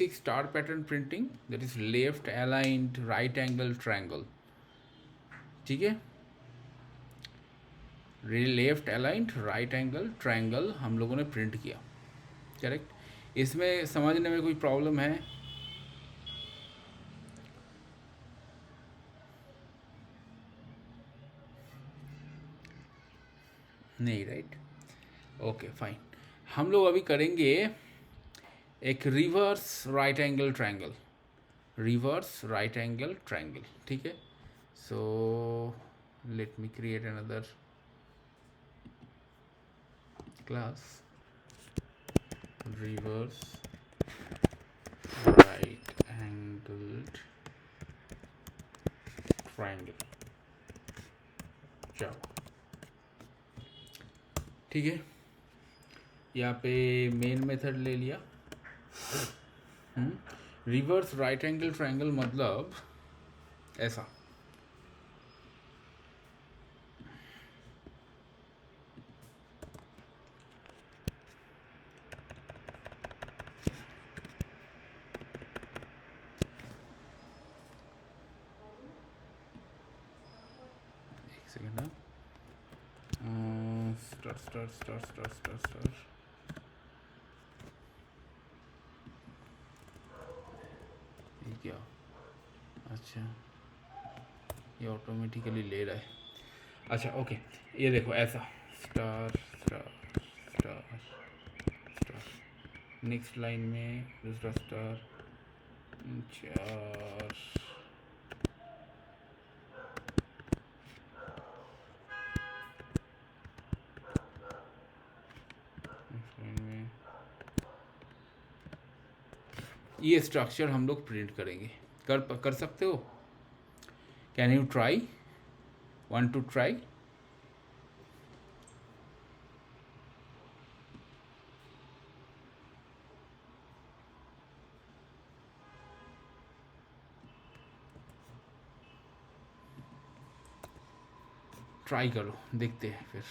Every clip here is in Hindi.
star pattern printing, that is left aligned right angle triangle. ठीक है, left aligned right angle triangle हम लोगों ने प्रिंट किया, करेक्ट। इसमें समझने में कोई प्रॉब्लम है? नहीं, राइट, ओके फाइन। हम लोग अभी करेंगे एक reverse right angle triangle, reverse right angle triangle, ठीक है। So let me create another class, reverse right angled triangle, चलो ठीक है। यहाँ पे मेन मेथड ले लिया। रिवर्स राइट एंगल ट्रायंगल मतलब ऐसा, एक सेकेंड ना, star star star star star star, ये क्या, अच्छा ये ऑटोमेटिकली ले रहा है। अच्छा ओके, ये देखो ऐसा, star star star star, next line में दूसरा स्टार, चार, नेक्स्ट लाइन में ये स्ट्रक्चर हम लोग प्रिंट करेंगे। कर सकते हो? Can you try, want to try? Try करो, देखते हैं फिर।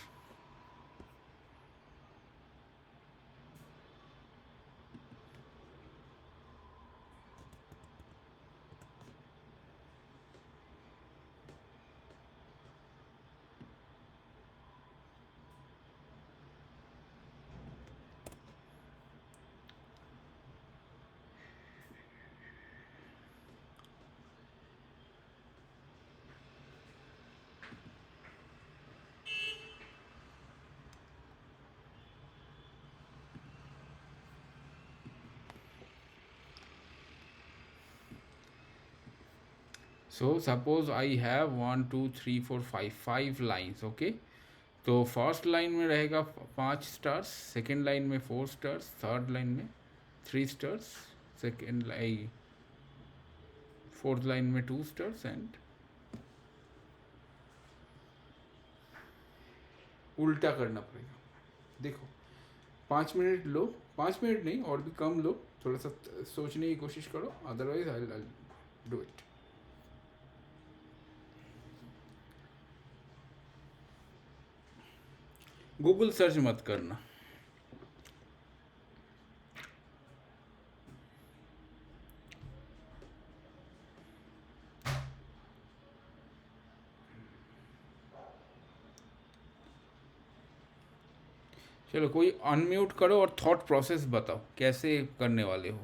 So suppose I have 1 2 3 4 5 5 lines, okay. तो फर्स्ट लाइन में रहेगा 5 स्टार्स, सेकेंड लाइन में 4 स्टार्स, थर्ड लाइन में 3 stars, second line, fourth line में 2 स्टार्स एंड उल्टा करना पड़ेगा। देखो 5 मिनट लो, 5 मिनट नहीं और भी कम लो, थोड़ा सा सोचने की कोशिश करो, otherwise I do it. Google search मत करना। चलो कोई अनम्यूट करो और थॉट प्रोसेस बताओ कैसे करने वाले हो।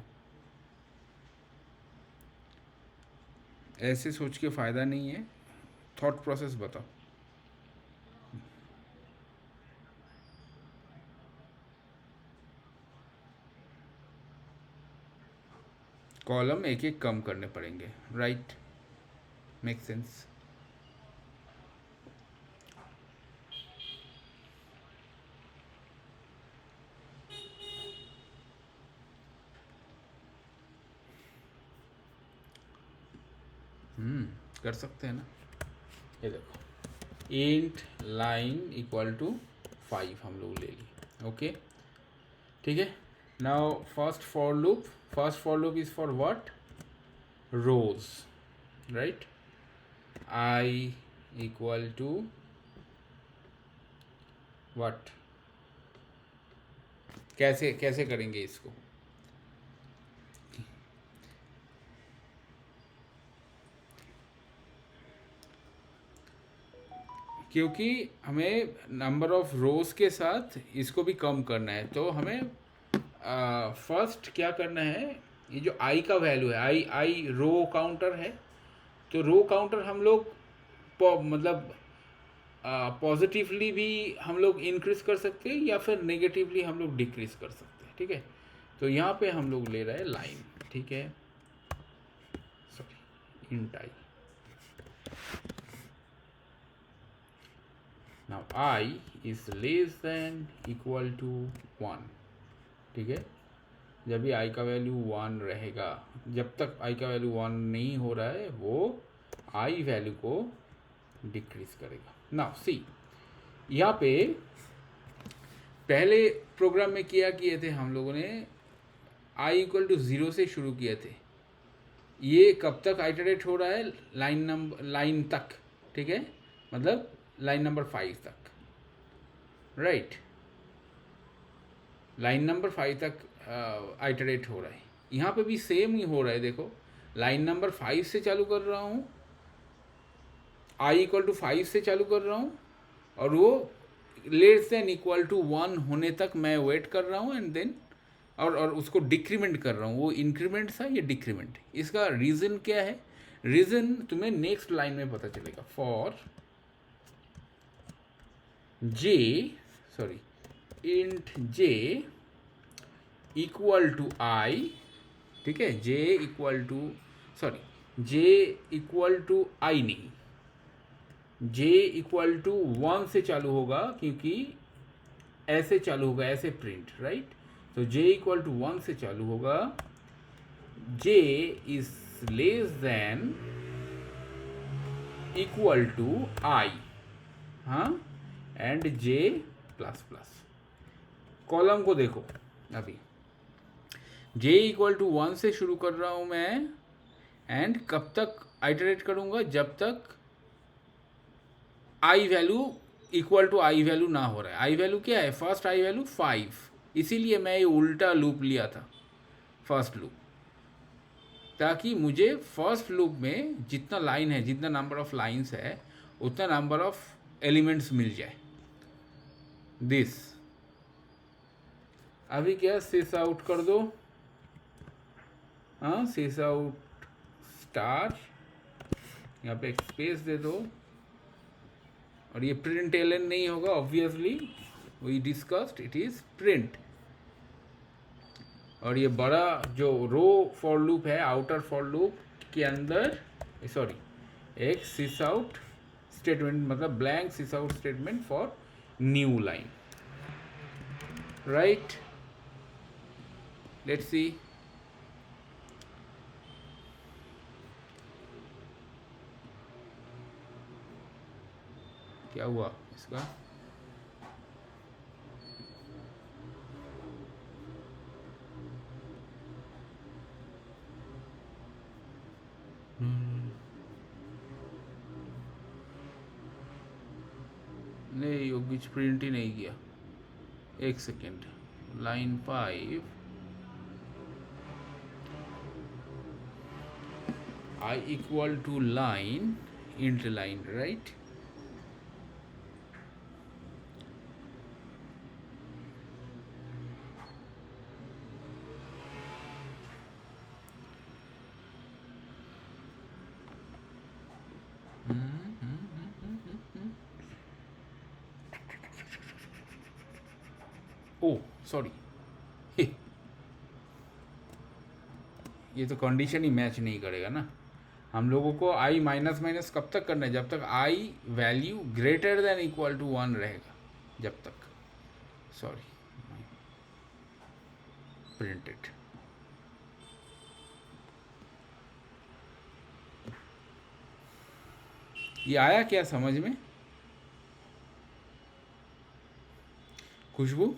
ऐसे सोच के फ़ायदा नहीं है, थॉट प्रोसेस बताओ। कॉलम एक एक कम करने पड़ेंगे, राइट, मेक सेंस। कर सकते हैं ना। ये देखो इंट लाइन इक्वल टू 5 हम लोग ले लिए, ओके ठीक है। Now first for loop is for what, rows, right. I equal to what, कैसे कैसे करेंगे इसको? क्योंकि हमें नंबर ऑफ रोज के साथ इसको भी कम करना है, तो हमें फर्स्ट क्या करना है, ये जो आई का वैल्यू है, आई आई रो काउंटर है, तो रो काउंटर हम लोग मतलब पॉजिटिवली भी हम लोग इंक्रीज कर सकते हैं या फिर नेगेटिवली हम लोग डिक्रीज कर सकते हैं, ठीक है। तो यहाँ पे हम लोग ले रहे हैं लाइन, ठीक है, sorry int I. Now I is less than equal to 1, ठीक है। जब भी आई का वैल्यू 1 रहेगा, जब तक आई का वैल्यू 1 नहीं हो रहा है वो आई वैल्यू को डिक्रीज करेगा। नाउ सी, यहाँ पे पहले प्रोग्राम में किया किए थे हम लोगों ने, आई इक्वल टू 0 से शुरू किए थे। ये कब तक आइटरेट हो रहा है, लाइन तक, ठीक है, मतलब लाइन नंबर 5 तक, राइट। लाइन नंबर 5 तक आइटरेट हो रहा है। यहाँ पे भी सेम ही हो रहा है, देखो लाइन नंबर 5 से चालू कर रहा हूँ, आई इक्वल टू 5 से चालू कर रहा हूँ, और वो लेस देन इक्वल टू 1 होने तक मैं वेट कर रहा हूँ, एंड देन और उसको डिक्रीमेंट कर रहा हूँ। वो इंक्रीमेंट था, ये डिक्रीमेंट। इसका रीज़न क्या है, रीज़न तुम्हें नेक्स्ट लाइन में पता चलेगा। For J, sorry, int J equal to I, ठीक है, J equal to, sorry, J equal to I नहीं, जे इक्वल टू 1 से चालू होगा, क्योंकि ऐसे चालू होगा, ऐसे प्रिंट, राइट। तो जे इक्वल टू 1 से चालू होगा, J is less than equal to I, हाँ, and J plus plus. Column को देखो, अभी जे इक्वल टू 1 से शुरू कर रहा हूं मैं, एंड कब तक आइटरेट करूंगा, जब तक I value equal to I value ना हो रहा है। आई वैल्यू क्या है, फर्स्ट आई वैल्यू 5, इसीलिए मैं ये उल्टा लूप लिया था, फर्स्ट लूप, ताकि मुझे फर्स्ट लूप में जितना लाइन है, जितना नंबर ऑफ लाइंस है, उतना नंबर ऑफ एलिमेंट्स मिल जाए। दिस अभी क्या सिस आउट कर दो, हाँ, सिस आउट स्टार, यहाँ पे एक स्पेस दे दो, और ये प्रिंट एलन नहीं होगा, obviously we discussed, it is print. और ये बड़ा जो रो फॉर लूप है, आउटर फॉर लूप के अंदर, सॉरी, एक सिस आउट स्टेटमेंट, मतलब blank sys out statement for new line, right. Let's see, क्या हुआ इसका। नहीं, योगिच प्रिंट ही नहीं किया, एक second. Line 5, I equal to line int line, right. Oh sorry, ये तो कंडीशन ही मैच नहीं करेगा ना। हम लोगों को आई माइनस माइनस कब तक करना है, जब तक I value greater than equal to 1 रहेगा, जब तक, सॉरी, प्रिंटेड। ये आया क्या समझ में, खुशबू?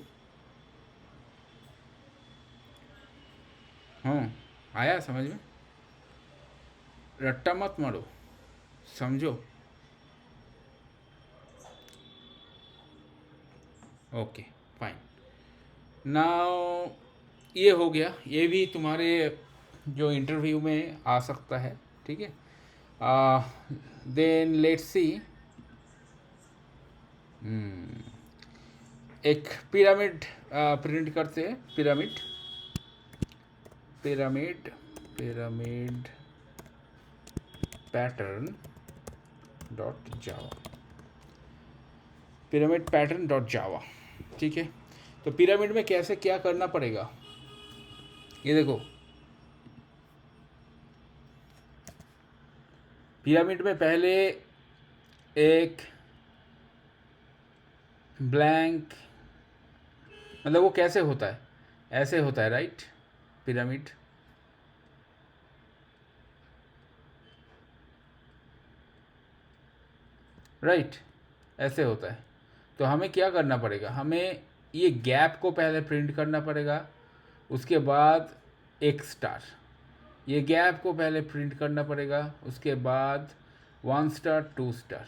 हाँ, आया समझ में, रट्टा मत मारो, समझो। Okay fine. नाउ ये हो गया, ये भी तुम्हारे जो इंटरव्यू में आ सकता है, ठीक है। देन लेट्स सी, एक पिरामिड प्रिंट करते हैं, pyramid pyramid pyramid pattern dot जावा, पिरामिड पैटर्न डॉट जावा। ठीक है, तो पिरामिड में कैसे क्या करना पड़ेगा, ये देखो, पिरामिड में पहले एक ब्लैंक, मतलब वो कैसे होता है, ऐसे होता है, राइट, पिरामिड, राइट, ऐसे होता है। तो हमें क्या करना पड़ेगा, हमें ये गैप को पहले प्रिंट करना पड़ेगा, उसके बाद एक स्टार, ये गैप को पहले प्रिंट करना पड़ेगा, उसके बाद 1 स्टार 2 स्टार,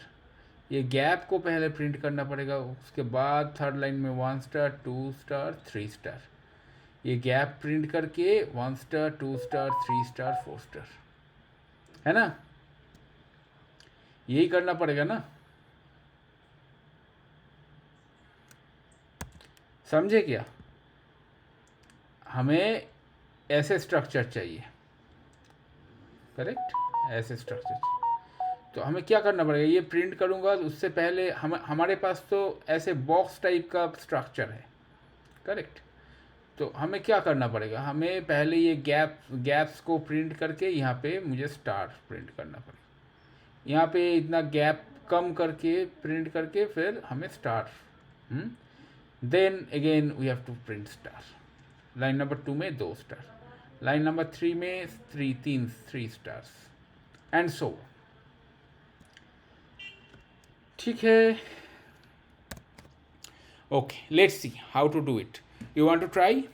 ये गैप को पहले प्रिंट करना पड़ेगा, उसके बाद थर्ड लाइन में 1 स्टार 2 स्टार 3 स्टार, ये गैप प्रिंट करके 1 स्टार 2 स्टार 3 स्टार 4 स्टार, है ना, यही करना पड़ेगा ना, समझे क्या, हमें ऐसे स्ट्रक्चर चाहिए, करेक्ट, ऐसे स्ट्रक्चर चाहिए। तो हमें क्या करना पड़ेगा, ये प्रिंट करूँगा, उससे पहले हमारे पास तो ऐसे बॉक्स टाइप का स्ट्रक्चर है, करेक्ट। तो हमें क्या करना पड़ेगा, हमें पहले ये गैप्स को प्रिंट करके यहाँ पे मुझे स्टार प्रिंट करना पड़ेगा, यहाँ पे इतना गैप कम करके प्रिंट करके फिर हमें star, then again we have to print star. Line number 2 में 2 स्टार, लाइन नंबर 3 में 3 स्टार्स, एंड सो, ठीक है। Okay, let's see how to do it, you want to try,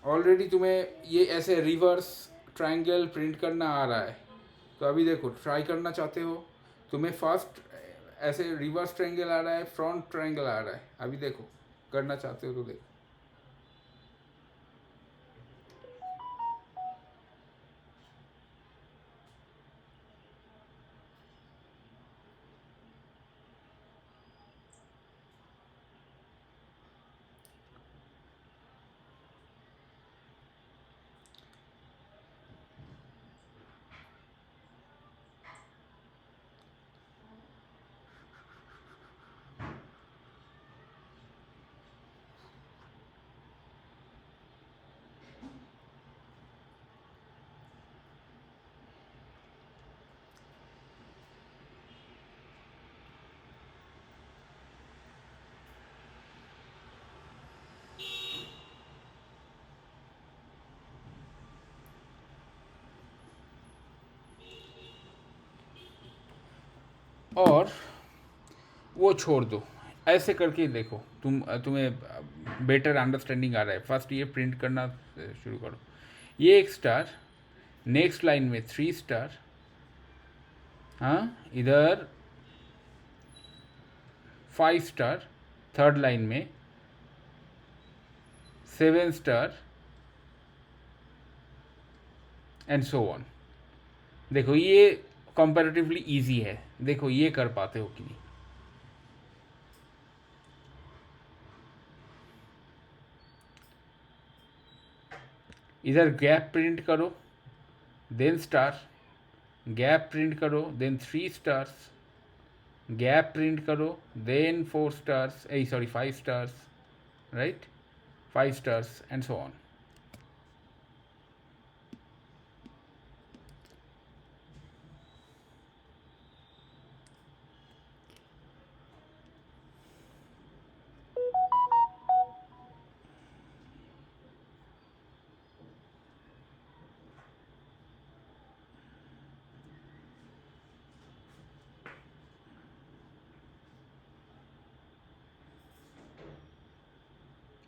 already तुम्हें ये ऐसे रिवर्स ट्रायंगल प्रिंट करना आ रहा है, तो अभी देखो ट्राई करना चाहते हो, तुम्हें फर्स्ट ऐसे रिवर्स ट्रायंगल आ रहा है, फ्रंट ट्रायंगल आ रहा है, अभी देखो करना चाहते हो तो देखो, और वो छोड़ दो, ऐसे करके देखो, तुम्हें बेटर अंडरस्टैंडिंग आ रहा है। फर्स्ट ये प्रिंट करना शुरू करो, ये एक स्टार, नेक्स्ट लाइन में 3 स्टार, हाँ, इधर 5 स्टार, थर्ड लाइन में 7 स्टार, एंड सो ऑन। देखो ये कंपैरेटिवली इजी है, देखो ये कर पाते हो कि नहीं, इधर गैप प्रिंट करो, देन स्टार, गैप प्रिंट करो, देन 3 स्टार्स, गैप प्रिंट करो, then 4 stars, sorry 5 stars, right, 5 stars, and so on.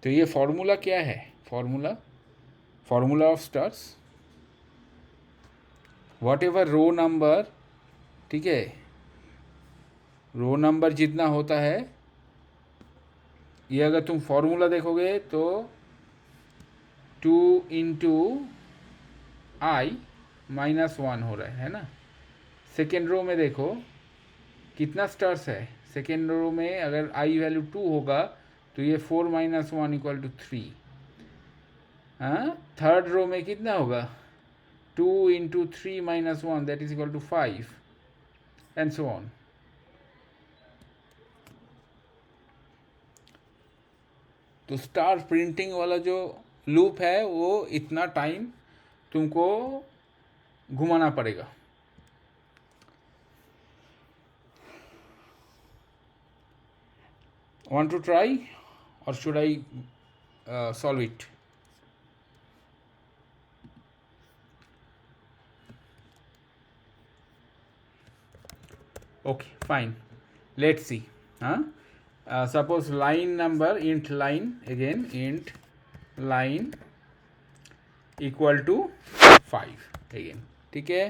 तो ये फॉर्मूला क्या है, formula of stars, whatever row number, ठीक है, रो नंबर जितना होता है, ये अगर तुम फॉर्मूला देखोगे तो 2 × i - 1 हो रहा है ना, सेकेंड रो में देखो कितना स्टार्स है। सेकेंड रो में अगर आई वैल्यू 2 होगा तो ये 4 माइनस 1 इक्वल टू 3। हाँ, थर्ड रो में कितना होगा 2 into 3 minus 1 that is equal to 5 and so on. तो स्टार प्रिंटिंग वाला जो लूप है वो इतना टाइम तुमको घुमाना पड़ेगा। Want to try or should I solve it? Okay, fine. Let's see. Suppose line number int line again int line equal to 5 again. ठीक है।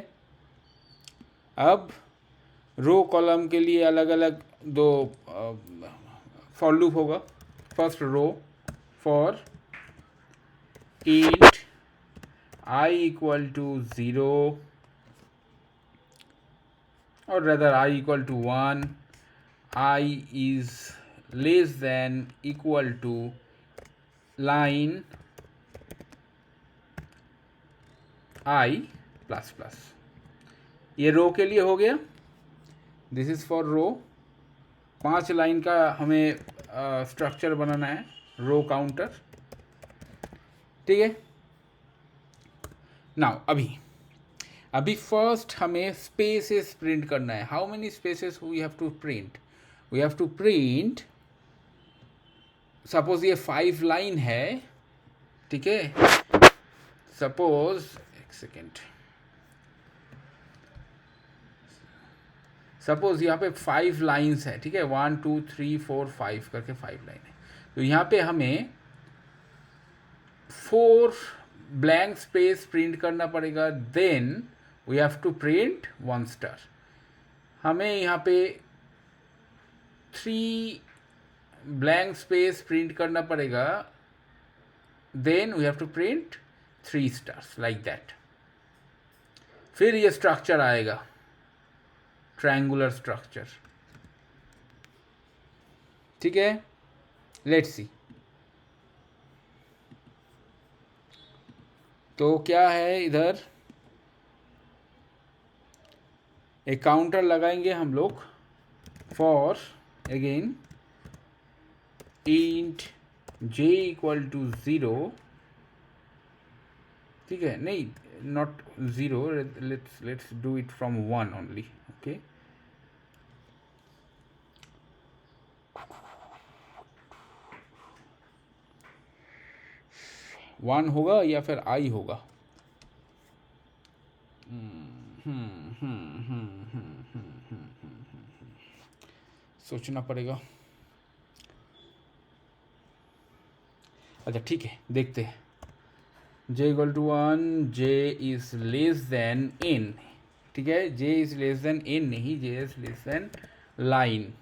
अब रो कॉलम के लिए अलग अलग दो फॉर लूप होगा। First row for int I equal to 0 or rather I equal to 1, I is less than equal to line I plus plus. ये रो के लिए हो गया। This is for row. 5 line का हमें स्ट्रक्चर बनाना है, रो काउंटर। ठीक है। नाउ अभी फर्स्ट हमें स्पेसेस प्रिंट करना है। How many spaces we have to print? We have to print, suppose ये 5 लाइन है। ठीक है। सपोज एक सेकेंड, सपोज यहाँ पे 5 लाइन्स है। ठीक है, 1 2 3 4 5 करके 5 लाइन है। तो यहाँ पे हमें 4 ब्लैंक स्पेस प्रिंट करना पड़ेगा। Then we have to print 1 star. हमें यहाँ पे 3 ब्लैंक स्पेस प्रिंट करना पड़ेगा। Then we have to print 3 stars like that. फिर ये स्ट्रक्चर आएगा, ट्रायंगुलर स्ट्रक्चर। ठीक है। Let's see. तो क्या है, इधर एक काउंटर लगाएंगे हम लोग for again int j equal to 0। ठीक है, नहीं not 0, let's do it from 1 only. Okay, one होगा या फिर आई होगा। सोचना पड़ेगा। अच्छा ठीक है, देखते हैं। j equal to 1, j is less than n। ठीक है, j is less than n नहीं, j is less than line.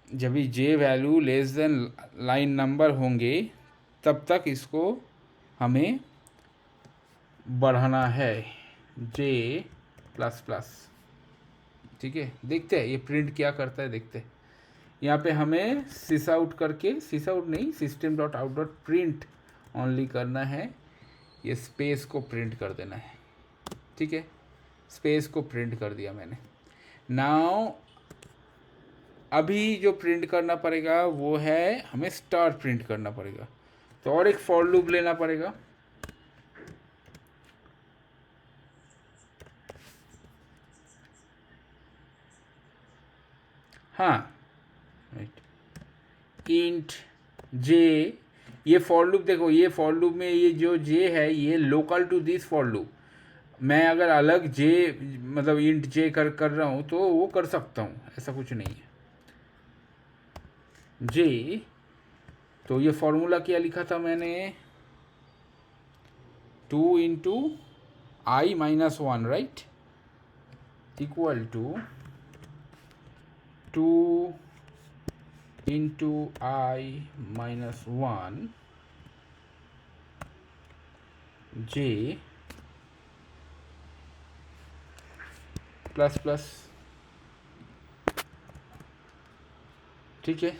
जब भी j value less than line number होंगे तब तक इसको हमें बढ़ाना है, j प्लस प्लस। ठीक है, देखते हैं ये प्रिंट क्या करता है, देखते हैं। यहाँ पे हमें सिस आउट करके, सिस आउट नहीं, system dot out dot print only करना है। ये स्पेस को प्रिंट कर देना है। ठीक है, स्पेस को प्रिंट कर दिया मैंने। नाउ अभी जो प्रिंट करना पड़ेगा वो है, हमें स्टार प्रिंट करना पड़ेगा। तो और एक फॉर लूप लेना पड़ेगा। हाँ, इंट जे, ये फॉर लूप देखो, ये फॉर लूप में ये जो जे है ये local to this for loop. मैं अगर अलग जे मतलब इंट जे कर रहा हूँ तो वो कर सकता हूँ, ऐसा कुछ नहीं है। जे, तो ये फॉर्मूला क्या लिखा था मैंने, 2 into I minus 1 right, equal to 2 into I minus 1 J plus plus, ठीक है।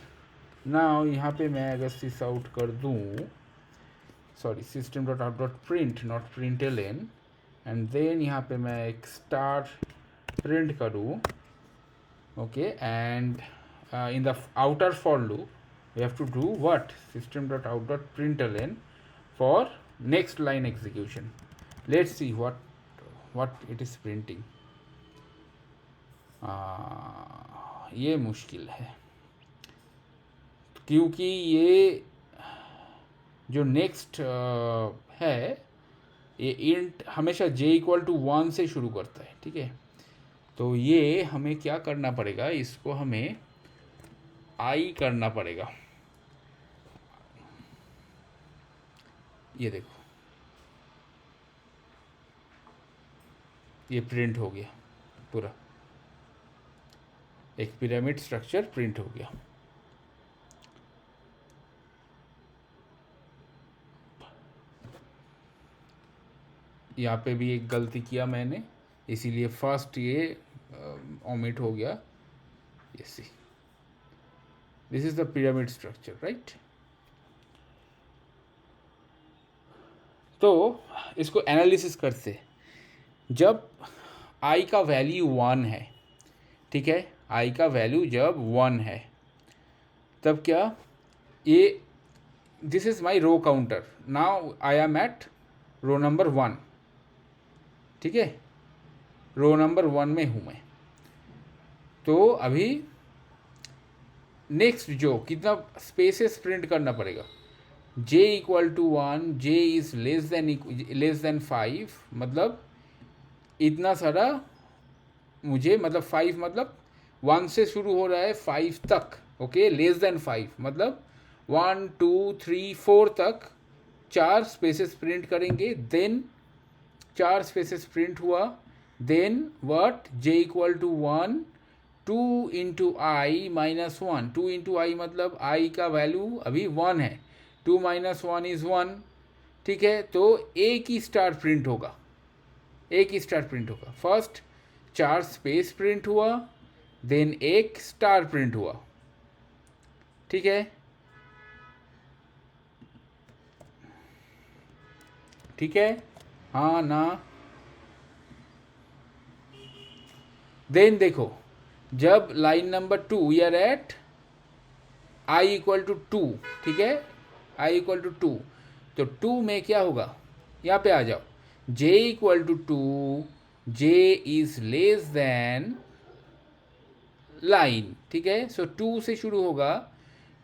नाउ यहाँ पे मैं अगर सिस आउट कर दूँ, sorry system dot out dot print not print L N, and then यहाँ पे मैं एक स्टार प्रिंट करूँ, okay, and in the outer for loop we have to do what, system dot out dot println for next line execution. Let's see what it is printing. ये मुश्किल है क्योंकि ये जो नेक्स्ट है ये इंट हमेशा j इक्वल टू 1 से शुरू करता है, ठीक है। तो ये हमें क्या करना पड़ेगा, इसको हमें आई करना पड़ेगा। ये देखो ये प्रिंट हो गया, पूरा एक पिरामिड स्ट्रक्चर प्रिंट हो गया। यहाँ पे भी एक गलती किया मैंने, इसीलिए फर्स्ट ये ओमिट हो गया। ये see, this is the pyramid structure, right. तो इसको एनालिसिस करते, जब आई का वैल्यू 1 है, ठीक है, आई का वैल्यू जब 1 है तब क्या, ये this is my row counter, now I am at row number 1, ठीक है, रो नंबर 1 में हूँ मैं। तो अभी नेक्स्ट जो कितना स्पेसेस प्रिंट करना पड़ेगा, j equal to 1, j is less than 5, मतलब इतना सारा मुझे, मतलब 5 मतलब 1 से शुरू हो रहा है 5 तक, ओके, लेस देन 5 मतलब 1 2 3 4 तक 4 स्पेसेस प्रिंट करेंगे। देन 4 स्पेसेस प्रिंट हुआ, then what, j equal to 1 2 into I minus 1, 2 into I मतलब आई का वैल्यू अभी 1 है, 2 माइनस 1 इज 1, ठीक है। तो एक ही स्टार प्रिंट होगा, एक ही स्टार प्रिंट होगा। फर्स्ट 4 स्पेस प्रिंट हुआ, देन एक स्टार प्रिंट हुआ, ठीक है, ठीक है, हाँ ना। देन देखो, जब line number 2 we are at I equal to 2, ठीक है, आई इक्वल टू 2, तो 2 में क्या होगा, यहाँ पे आ जाओ, j equal to 2, j is less than line, ठीक है। सो 2 से शुरू होगा,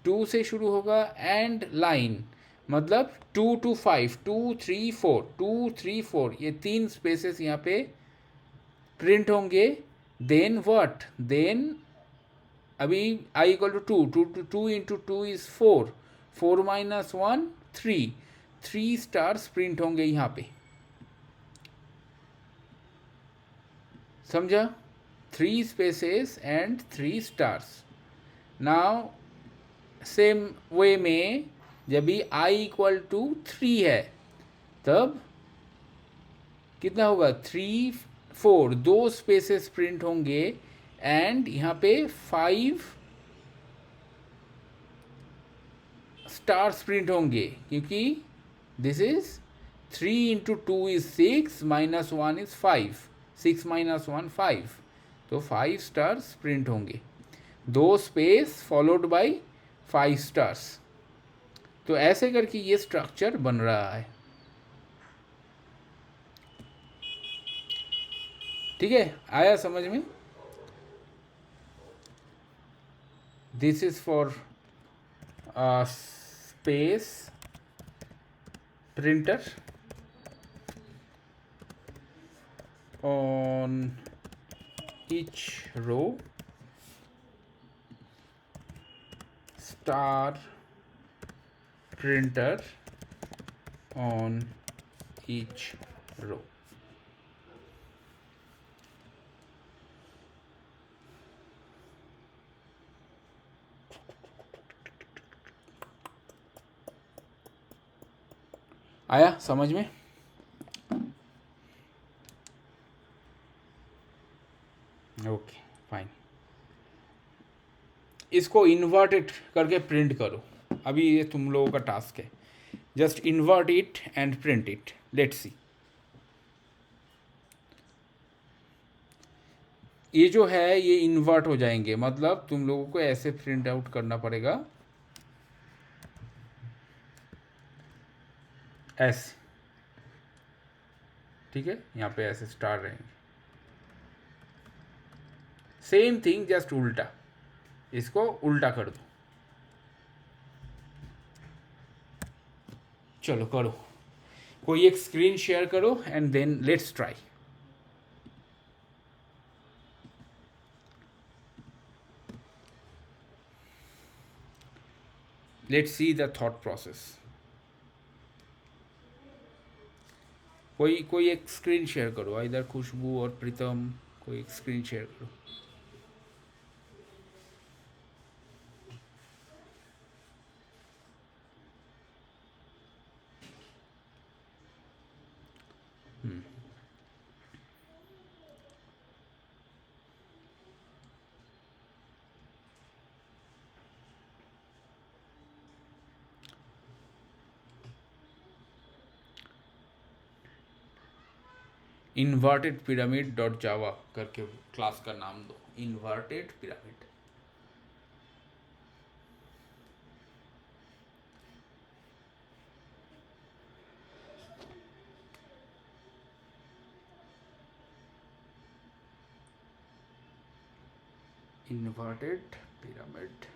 2 से शुरू होगा एंड लाइन, मतलब 2 to 5, 2 3 4, 2 3 4, ये 3 स्पेसेस यहाँ पे प्रिंट होंगे। देन व्हाट, देन अभी I equal to 2 into 2 is 4, 4 minus 1 3 stars print होंगे यहाँ पे, समझा, 3 spaces and 3 stars. Now same way में जब भी आई इक्वल टू 3 है तब कितना होगा, 3 4, 2 स्पेसेस प्रिंट होंगे एंड यहाँ पे 5 स्टार्स प्रिंट होंगे, क्योंकि this is 3 into 2 is 6 minus 1 is 5, 6 minus 1 5, तो 5 स्टार्स प्रिंट होंगे, 2 स्पेस फॉलोड बाय 5 स्टार्स। तो ऐसे करके ये स्ट्रक्चर बन रहा है, ठीक है, आया समझ में। This is for space printer on each row, star printer on each row। आया समझ में। इसको इन्वर्टेड करके प्रिंट करो। अभी ये तुम लोगों का टास्क है, just invert it and print it, let's see. ये जो है ये इन्वर्ट हो जाएंगे, मतलब तुम लोगों को ऐसे प्रिंट आउट करना पड़ेगा, ऐसे, ठीक है। यहाँ पे ऐसे स्टार रहेंगे, सेम थिंग जस्ट उल्टा, इसको उल्टा कर दो। चलो करो, कोई एक स्क्रीन शेयर करो and then let's try. Let's see the thought process. कोई एक स्क्रीन शेयर करो, इधर खुशबू और प्रीतम, कोई एक स्क्रीन शेयर करो। इन्वर्टेड पिरामिड डॉट जावा करके क्लास का नाम दो, इन्वर्टेड पिरामिड। Inverted pyramid.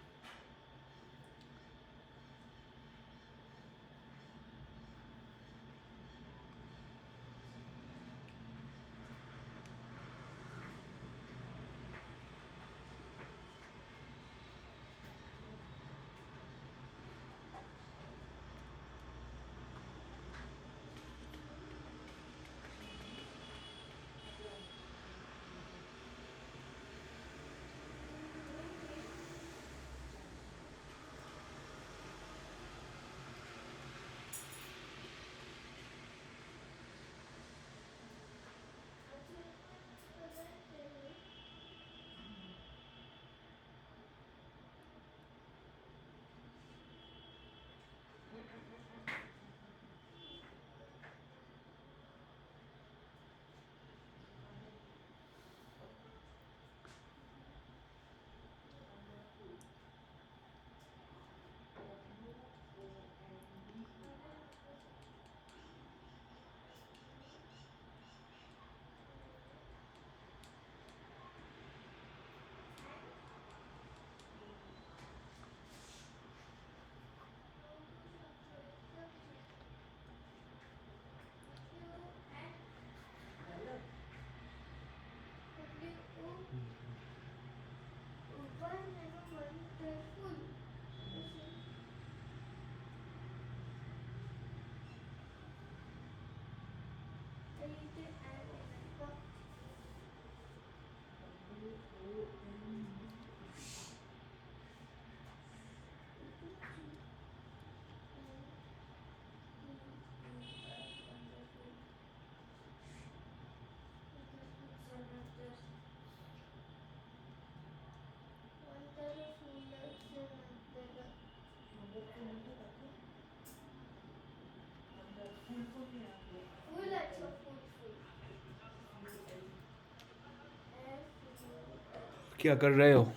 क्या कर रहे हो?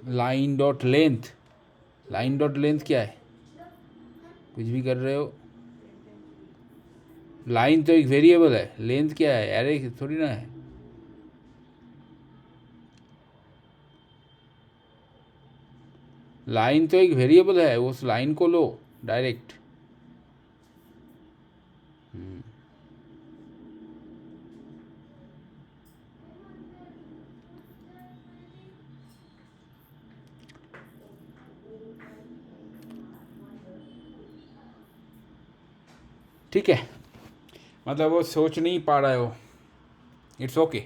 Line dot length, line dot length क्या है? कुछ भी कर रहे हो। लाइन तो एक वेरिएबल है, लेंथ क्या है? एरे थोड़ी ना है। लाइन तो एक वेरिएबल है, उस लाइन को लो डायरेक्ट। ठीक है, मतलब वो सोच नहीं पा रहे हो, it's okay.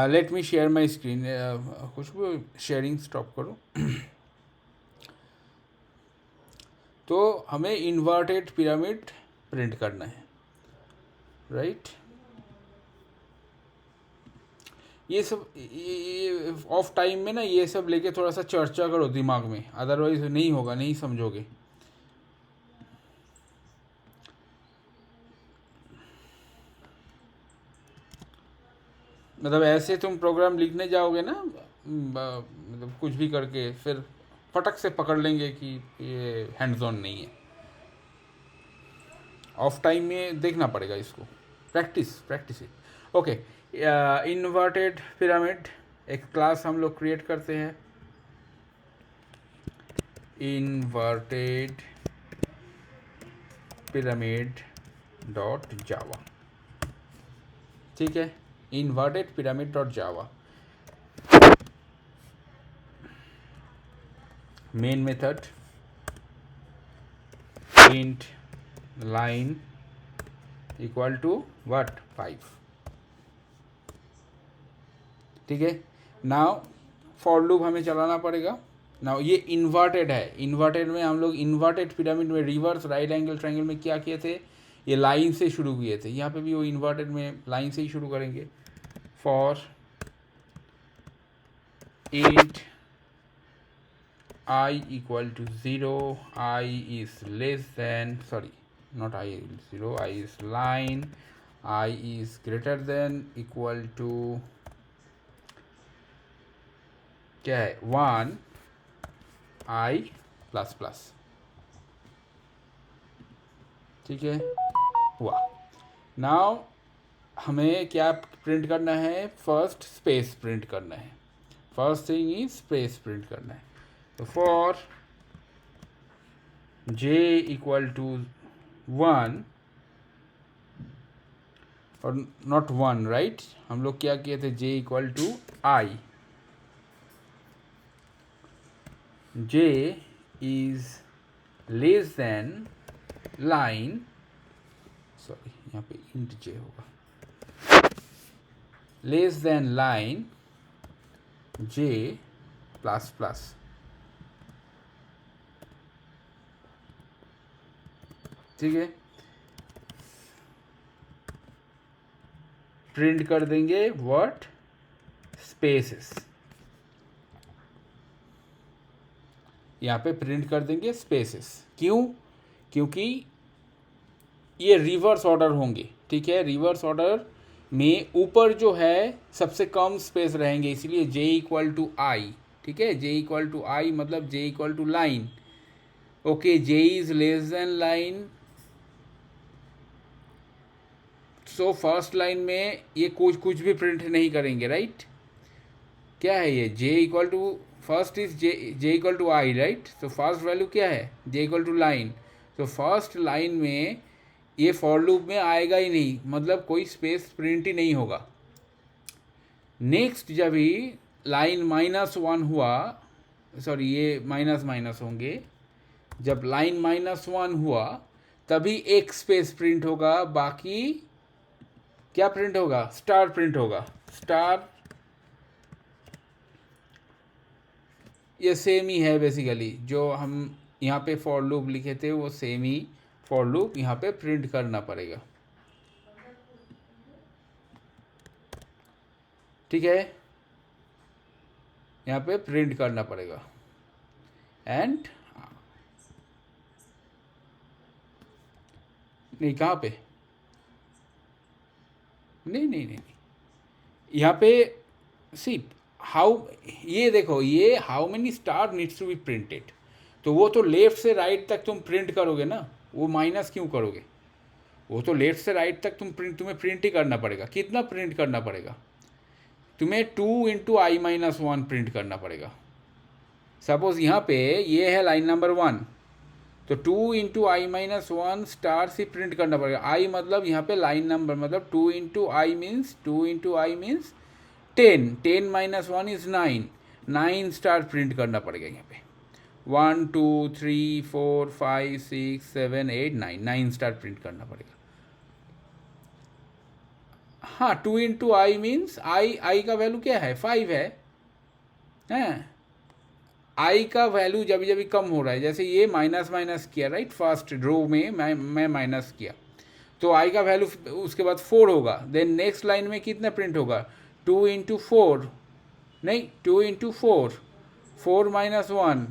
Let me share my screen. कुछ भी शेयरिंग स्टॉप करो। तो हमें इन्वर्टेड पिरामिड प्रिंट करना है, राइट? ये सब ये ऑफ टाइम में ना ये सब लेके थोड़ा सा चर्चा करो दिमाग में, अदरवाइज नहीं होगा, नहीं समझोगे। मतलब ऐसे तुम प्रोग्राम लिखने जाओगे ना, मतलब कुछ भी करके फिर फटक से पकड़ लेंगे कि ये हैंड्स ऑन नहीं है। ऑफ टाइम में देखना पड़ेगा इसको, practice practice. Okay, inverted pyramid एक क्लास हम लोग क्रिएट करते हैं, इन्वर्टेड पिरामिड डॉट जावा। ठीक है, inverted pyramid dot Java. Main method print line equal to what 5। ठीक है, नाउ फॉर लूप हमें चलाना पड़ेगा। नाउ ये इन्वर्टेड है, इन्वर्टेड में हम लोग इन्वर्टेड पिरामिड में रिवर्स राइट एंगल ट्रायंगल में क्या किए थे, ये लाइन से शुरू किए थे। यहाँ पे भी वो इन्वर्टेड में लाइन से ही शुरू करेंगे। For int I equal to 0, I is less than, sorry, not I is 0, I is line, I is greater than equal to क्या है 1 I प्लस प्लस। ठीक है, हुआ। नाउ हमें क्या प्रिंट करना है, फर्स्ट स्पेस प्रिंट करना है। First thing is space print करना है। तो फॉर j इक्वल टू 1 और नॉट 1, राइट, हम लोग क्या किए थे, j equal to I, j is less than line, sorry यहाँ पे इंट j होगा, less than line j plus plus. ठीक है, प्रिंट कर देंगे व्हाट, स्पेसेस। यहाँ पे प्रिंट कर देंगे स्पेसेस। क्यों? क्योंकि ये रिवर्स ऑर्डर होंगे। ठीक है, रिवर्स ऑर्डर में ऊपर जो है सबसे कम स्पेस रहेंगे, इसलिए j इक्वल टू आई। ठीक है, j इक्वल टू आई मतलब j equal to line. Okay, j is less than line, so first line में ये कुछ भी प्रिंट नहीं करेंगे, राइट। क्या है ये, j equal to, first is j equal to I, right. तो फर्स्ट वैल्यू क्या है, j इक्वल टू लाइन। तो फर्स्ट लाइन में ये फॉर लूप में आएगा ही नहीं, मतलब कोई स्पेस प्रिंट ही नहीं होगा। नेक्स्ट जब ही लाइन -1 हुआ, सॉरी ये माइनस माइनस होंगे, जब लाइन -1 हुआ तभी एक स्पेस प्रिंट होगा, बाकी क्या प्रिंट होगा, स्टार प्रिंट होगा। स्टार ये सेम ही है बेसिकली, जो हम यहाँ पे फॉर लूप लिखे थे वो सेम ही फॉर लूप यहाँ पे प्रिंट करना पड़ेगा। ठीक है, यहाँ पे प्रिंट करना पड़ेगा। एंड नहीं, कहाँ पे, नहीं, यहाँ पे सी हाउ, ये देखो, ये how many star needs to be printed. तो वो तो लेफ्ट से राइट तक तुम प्रिंट करोगे ना, वो माइनस क्यों करोगे, वो तो लेफ्ट से राइट तक तुम्हें प्रिंट ही करना पड़ेगा। कितना प्रिंट करना पड़ेगा तुम्हें, 2 × I-1 प्रिंट करना पड़ेगा। सपोज यहाँ पे ये है लाइन नंबर 1, तो 2 × I-1 स्टार से प्रिंट करना पड़ेगा। I मतलब यहाँ पे लाइन नंबर, मतलब 2 × I means 10, 10 - 1 is 9 star print करना पड़ेगा यहाँ पे। 1 2 3 4 5 6 7 8 9 स्टार प्रिंट करना पड़ेगा। हाँ, 2 × I मीन्स I का वैल्यू क्या है, 5 है। I का वैल्यू जब जब कम हो रहा है, जैसे ये माइनस किया, राइट, फर्स्ट रो में मैं माइनस किया, तो I का वैल्यू उसके बाद 4 होगा। देन नेक्स्ट लाइन में कितना प्रिंट होगा, टू इंटू फोर, नहीं 2 into 4, 4 - 1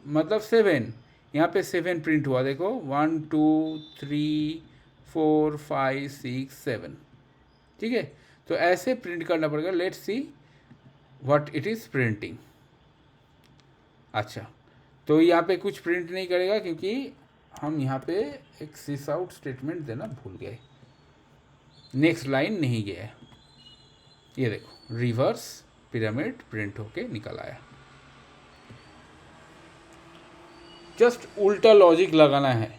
मतलब 7, यहाँ पे 7 प्रिंट हुआ, देखो 1 2 3 4 5 6 7, ठीक है। तो ऐसे प्रिंट करना पड़ेगा। Let's see what it is printing. अच्छा, तो यहाँ पे कुछ प्रिंट नहीं करेगा क्योंकि हम यहाँ पे एक सिस आउट स्टेटमेंट देना भूल गए, नेक्स्ट लाइन नहीं गया है। ये देखो रिवर्स पिरामिड प्रिंट होके निकल आया। जस्ट उल्टा लॉजिक लगाना है।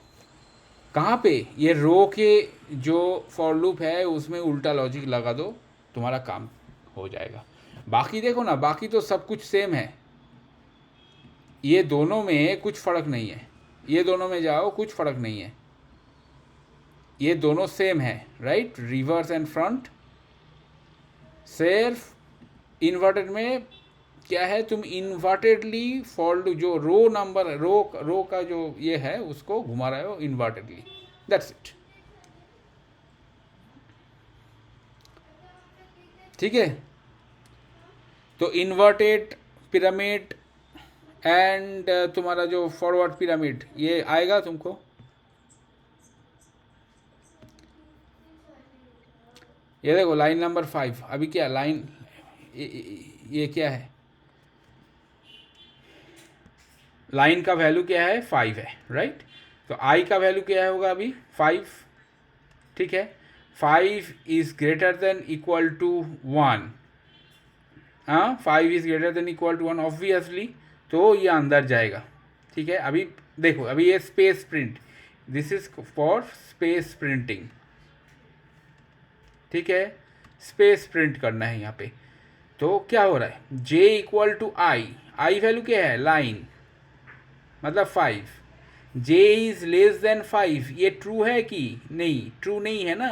कहाँ पे? ये रो के जो फॉर लूप है उसमें उल्टा लॉजिक लगा दो, तुम्हारा काम हो जाएगा। बाकी देखो ना, बाकी तो सब कुछ सेम है, ये दोनों में कुछ फ़र्क नहीं है। ये दोनों में जाओ, कुछ फ़र्क नहीं है, ये दोनों सेम है, राइट। Reverse and front. सिर्फ इन्वर्टेड में क्या है, तुम इन्वर्टेडली फॉर जो रो नंबर रो का जो ये है उसको घुमा रहे हो इन्वर्टेडली, दैट्स इट। ठीक है, तो इन्वर्टेड पिरामिड एंड तुम्हारा जो फॉरवर्ड पिरामिड ये आएगा तुमको। ये देखो लाइन नंबर 5, अभी क्या लाइन ये क्या है, लाइन का वैल्यू क्या है 5 है, राइट। तो आई का वैल्यू क्या होगा अभी 5, ठीक है। 5 is greater than equal to 1, हाँ 5 is greater than equal to 1 obviously, तो ये अंदर जाएगा, ठीक है। अभी देखो, अभी ये space print, this is for space printing, ठीक है। स्पेस प्रिंट करना है यहाँ पे। तो क्या हो रहा है, j equal to I value क्या है लाइन, मतलब 5, j इज लेस देन 5, ये ट्रू है कि नहीं, ट्रू नहीं है ना,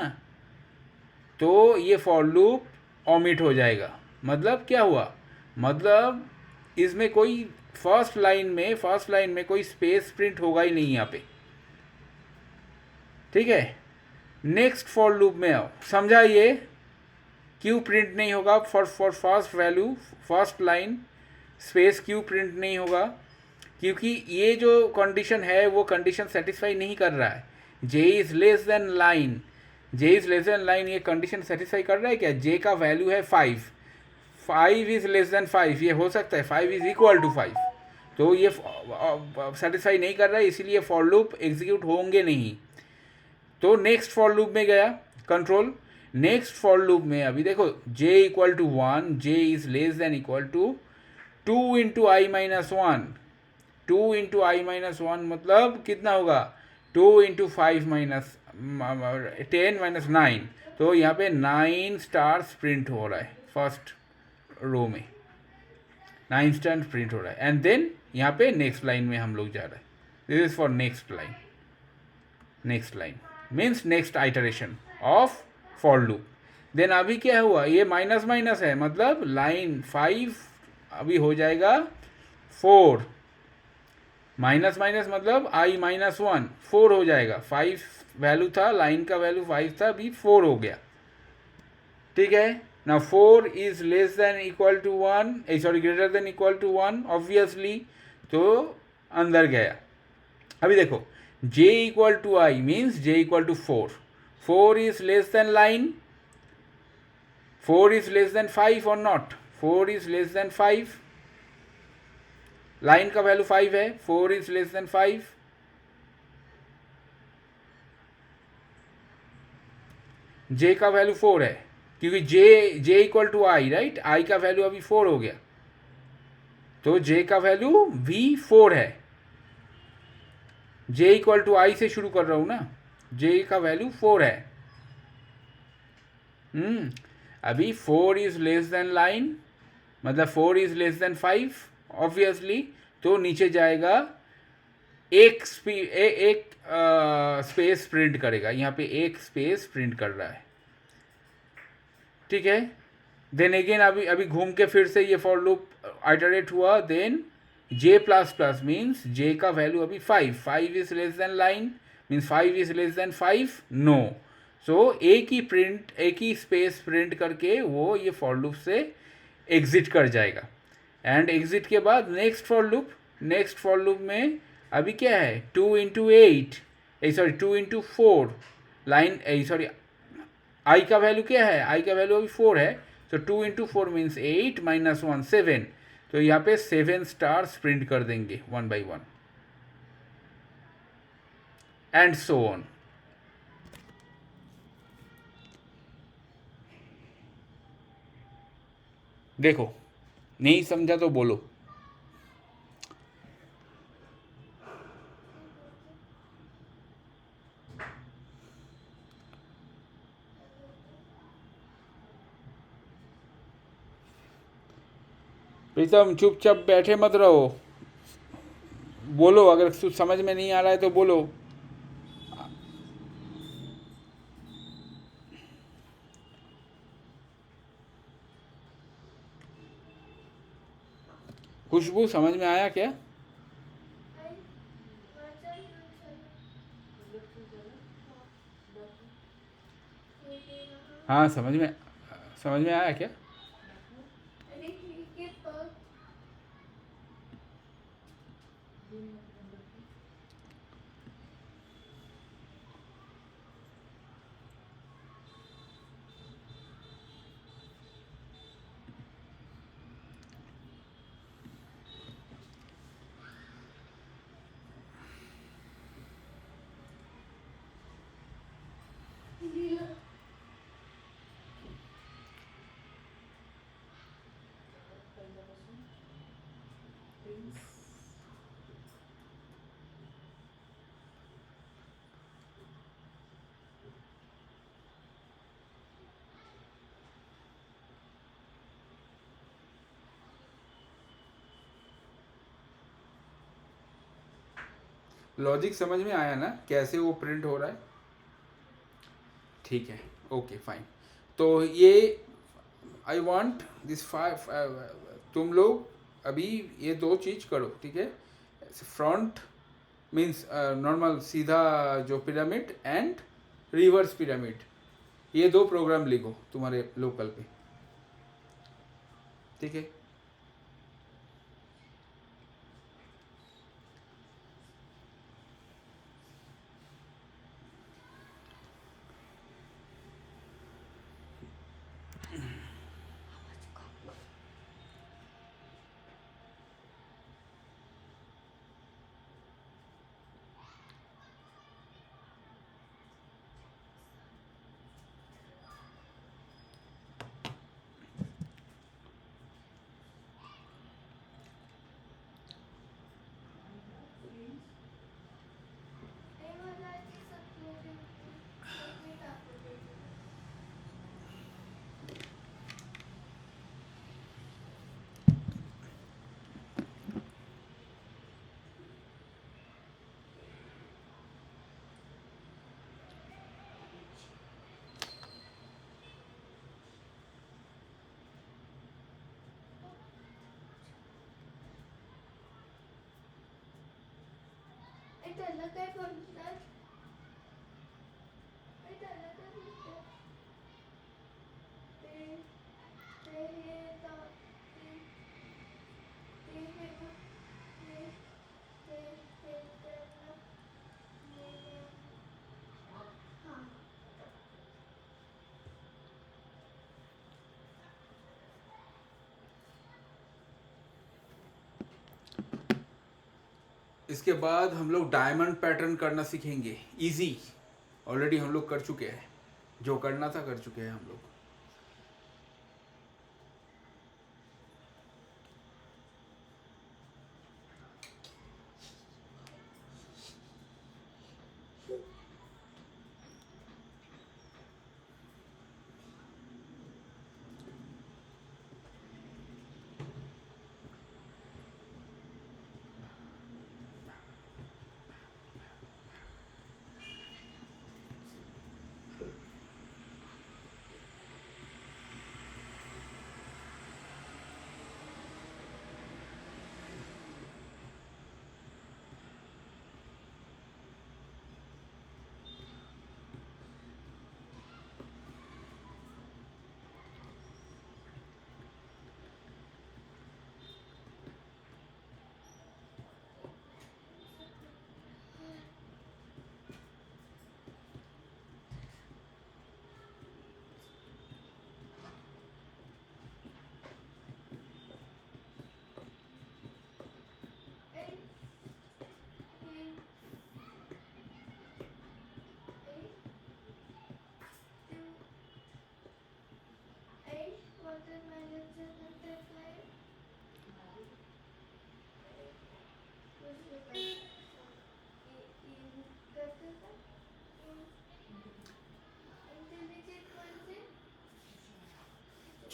तो ये फॉर लूप ओमिट हो जाएगा। मतलब क्या हुआ, मतलब इसमें कोई फर्स्ट लाइन में कोई स्पेस प्रिंट होगा ही नहीं यहाँ पे, ठीक है। नेक्स्ट फॉर लूप में आओ, समझा ये क्यों प्रिंट नहीं होगा for first value, first line space क्यों प्रिंट नहीं होगा, क्योंकि ये जो कंडीशन है वो कंडीशन सेटिस्फाई नहीं कर रहा है। j is less than line, j is less than line, ये कंडीशन सेटिस्फाई कर रहा है क्या? j का वैल्यू है 5, 5 इज लेस देन 5, ये हो सकता है 5 इज इक्वल टू 5, तो ये सेटिस्फाई नहीं कर रहा है, इसीलिए फॉर लूप एग्जीक्यूट होंगे नहीं। तो नेक्स्ट फॉर लूप में गया कंट्रोल, नेक्स्ट फॉर लूप में अभी देखो j equal to 1, j is less than equal to 2 into I minus 1, 2 into I minus 1 मतलब कितना होगा 2 इंटू 5 माइनस 10 माइनस 9, तो यहाँ पे 9 स्टार्स प्रिंट हो रहा है फर्स्ट रो में, 9 स्टार प्रिंट हो रहा है। एंड देन यहाँ पे नेक्स्ट लाइन में हम लोग जा रहे हैं, this is for next line, next line means next iteration of for loop. देन अभी क्या हुआ, ये माइनस माइनस है, मतलब लाइन 5 अभी हो जाएगा 4, माइनस माइनस मतलब आई माइनस 1, 4 हो जाएगा। 5 वैल्यू था, लाइन का वैल्यू 5 था, अभी 4 हो गया, ठीक है ना। 4 is less than equal to 1, sorry greater than equal to 1 obviously, तो अंदर गया। अभी देखो j equal to I means j equal to 4, 4 is less than line, 4 is less than 5 और not, 4 is less than 5, line का वैल्यू 5 है, 4 इज लेस देन 5, j का वैल्यू 4 है क्योंकि j equal to I, right, i का वैल्यू अभी 4 हो गया, तो j का वैल्यू भी 4 है। j इक्वल टू आई से शुरू कर रहा हूं ना, j का वैल्यू 4 है। अभी 4 इज लेस देन लाइन मतलब 4 इज लेस देन 5 ऑब्वियसली, तो नीचे जाएगा, एक स्पेस प्रिंट करेगा, यहाँ पे एक स्पेस प्रिंट कर रहा है, ठीक है। देन अगेन अभी घूम के फिर से ये फॉर लूप आइटरेट हुआ, then j plus plus means j का वैल्यू अभी 5, 5 is less than line means 5 is less than 5, no, so एक ही स्पेस प्रिंट करके वो ये फॉर लूप से एग्जिट कर जाएगा। एंड एग्जिट के बाद नेक्स्ट फॉर लूप में अभी क्या है, 2 into 8, sorry 2 into 4 line, sorry I का वैल्यू क्या है, आई का वैल्यू अभी 4 है, तो 2 into 4 मीन्स 8 - 1 7, तो यहाँ पे 7 स्टार्स प्रिंट कर देंगे 1 by 1 एंड सो ऑन। देखो नहीं समझा तो बोलो। प्रीतम चुपचाप बैठे मत रहो, बोलो, अगर कुछ समझ में नहीं आ रहा है तो बोलो। खुशबू समझ में आया क्या? हाँ समझ में आया क्या? लॉजिक समझ में आया ना, कैसे वो प्रिंट हो रहा है? ठीक है, ओके फाइन। तो ये आई वांट दिस फाइव, तुम लोग अभी ये दो चीज करो, ठीक है? फ्रंट मीन्स नॉर्मल सीधा जो पिरामिड एंड रिवर्स पिरामिड, ये दो प्रोग्राम लिखो तुम्हारे लोकल पे, ठीक है? इसके बाद हम लोग डायमंड पैटर्न करना सीखेंगे, इजी, ऑलरेडी हम लोग कर चुके हैं, जो करना था कर चुके हैं हम लोग।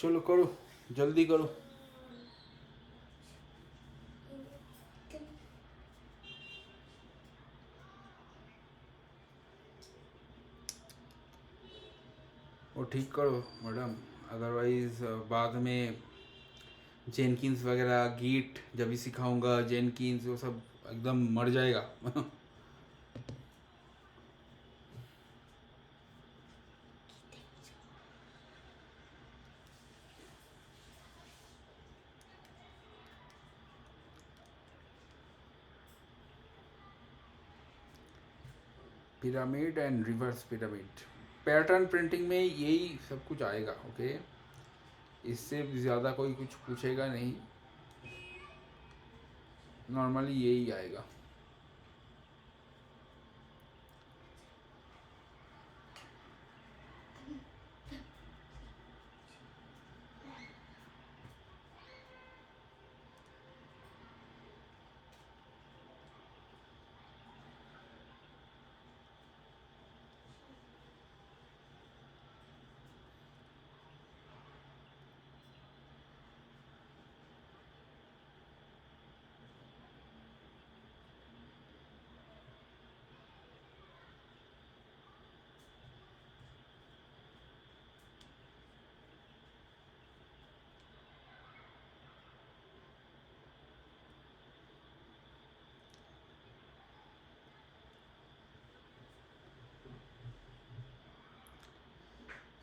चलो करो, जल्दी करो। वो ठीक करो मैडम, अदरवाइज बाद में जेनकिंस वगैरह गीट जब भी सिखाऊंगा, जेनकिंस वो सब एकदम मर जाएगा। Pyramid and reverse pyramid, pattern printing में यही सब कुछ आएगा। ओके, इससे ज़्यादा कोई कुछ पूछेगा नहीं, नॉर्मली यही आएगा।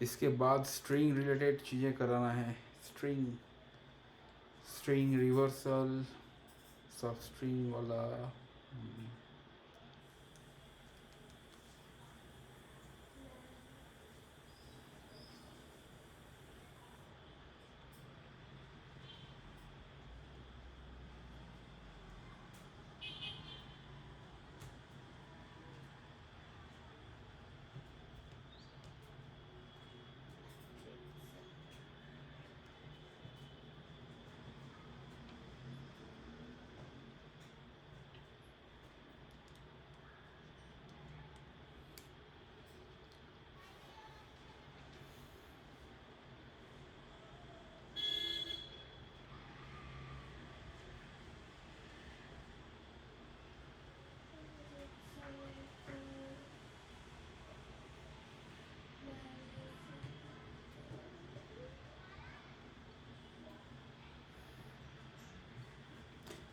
इसके बाद स्ट्रिंग रिलेटेड चीज़ें कराना है, स्ट्रिंग स्ट्रिंग रिवर्सल, सब स्ट्रिंग वाला।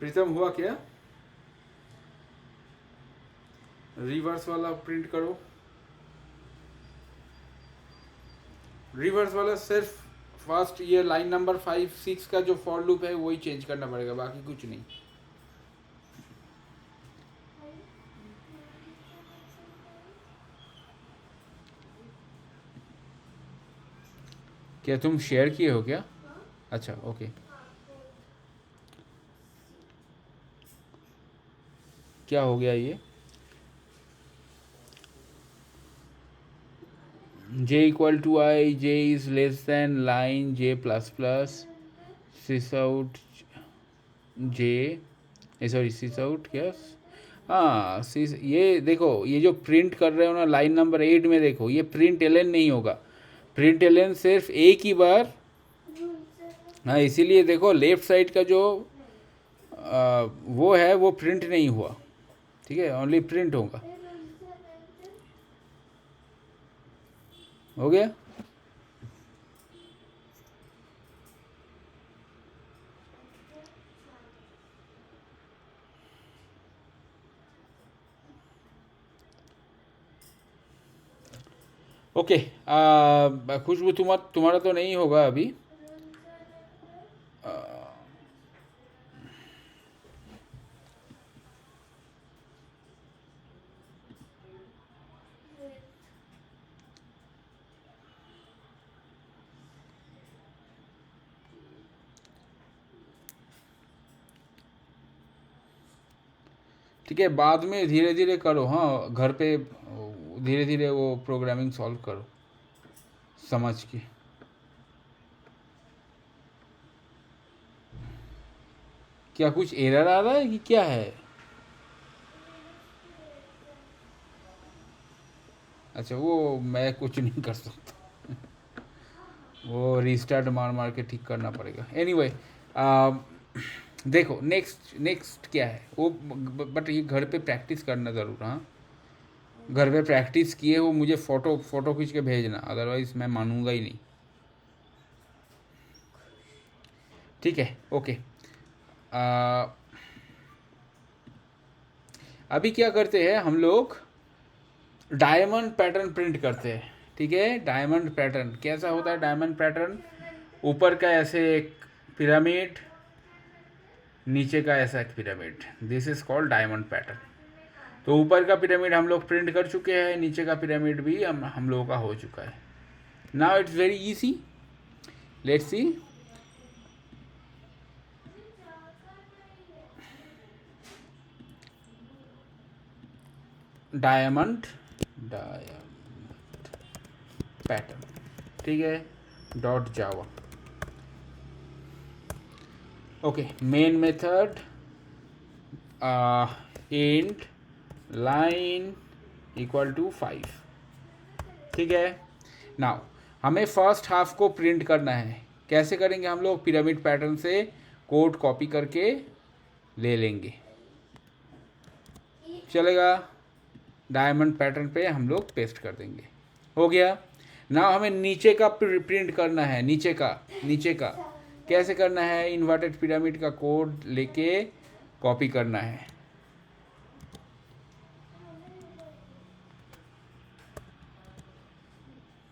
प्रीतम हुआ क्या? रिवर्स वाला प्रिंट करो, रिवर्स वाला सिर्फ फर्स्ट ये लाइन नंबर 5 6 का जो फॉर लूप है वही चेंज करना पड़ेगा, बाकी कुछ नहीं। क्या तुम शेयर किए हो क्या? अच्छा ओके। क्या हो गया ये? j equal to I, j is less than line j plus plus sys out j, sorry sys out क्या, हाँ सिस। ये देखो, ये जो प्रिंट कर रहे हो ना लाइन नंबर 8 में, देखो ये प्रिंट एलन नहीं होगा, प्रिंट एलन सिर्फ एक ही बार। हाँ इसीलिए देखो लेफ्ट साइड का जो वो है वो प्रिंट नहीं हुआ, ठीक है, ओनली प्रिंट होगा। हो गया? ओके। खुशबू तुम्हारा तो नहीं होगा अभी। ठीक है, बाद में धीरे धीरे करो, हाँ घर पे धीरे धीरे वो प्रोग्रामिंग सॉल्व करो समझ के। क्या कुछ एरर आ रहा है कि क्या है? अच्छा वो मैं कुछ नहीं कर सकता। वो रीस्टार्ट मार मार के ठीक करना पड़ेगा। एनीवे देखो नेक्स्ट क्या है वो, बट ये घर पे प्रैक्टिस करना ज़रूर। हाँ, घर पे प्रैक्टिस किए वो मुझे फ़ोटो खींच के भेजना, अदरवाइज़ मैं मानूंगा ही नहीं। ठीक है, ओके। अभी क्या करते हैं हम लोग, डायमंड पैटर्न प्रिंट करते हैं। ठीक है, डायमंड पैटर्न कैसा होता है? डायमंड पैटर्न ऊपर का ऐसे एक पिरामिड, नीचे का ऐसा एक pyramid, this is called diamond pattern. तो ऊपर का पिरामिड हम लोग प्रिंट कर चुके हैं, नीचे का पिरामिड भी हम लोगों का हो चुका है। Now it's very easy, let's see. Diamond pattern, ठीक है, dot Java. Okay, main method int line equal to 5। ठीक है, नाउ हमें फर्स्ट हाफ को प्रिंट करना है। कैसे करेंगे हम लोग? पिरामिड पैटर्न से कोड कॉपी करके ले लेंगे, चलेगा। डायमंड पैटर्न पे हम लोग पेस्ट कर देंगे, हो गया। नाउ हमें नीचे का प्रिंट करना है। नीचे का कैसे करना है? इन्वर्टेड पिरामिड का कोड लेके कॉपी करना है।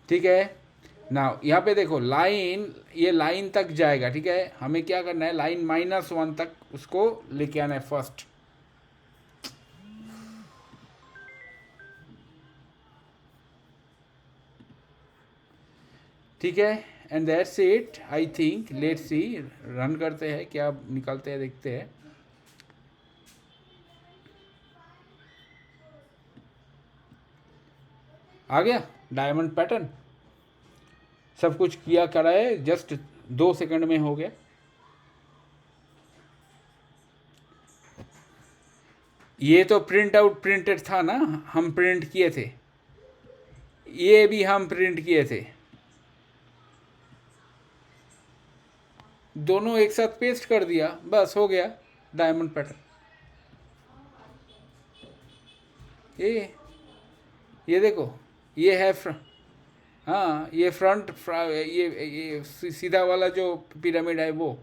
ठीक है, नाउ यहाँ पे देखो लाइन, ये लाइन तक जाएगा। ठीक है, हमें क्या करना है? लाइन -1 तक उसको लेके आना है फर्स्ट। ठीक है, and that's it I think. Let's see, run करते हैं, क्या निकलते हैं देखते हैं। आ गया डायमंड पैटर्न, सब कुछ किया करा है, जस्ट 2 सेकंड में हो गया। ये तो प्रिंट आउट प्रिंटेड था ना, हम प्रिंट किए थे, ये भी हम प्रिंट किए थे, दोनों एक साथ पेस्ट कर दिया, बस हो गया डायमंड पैटर्न। ये देखो, ये है हाँ, ये फ्रंट ये सीधा वाला जो पिरामिड है वो,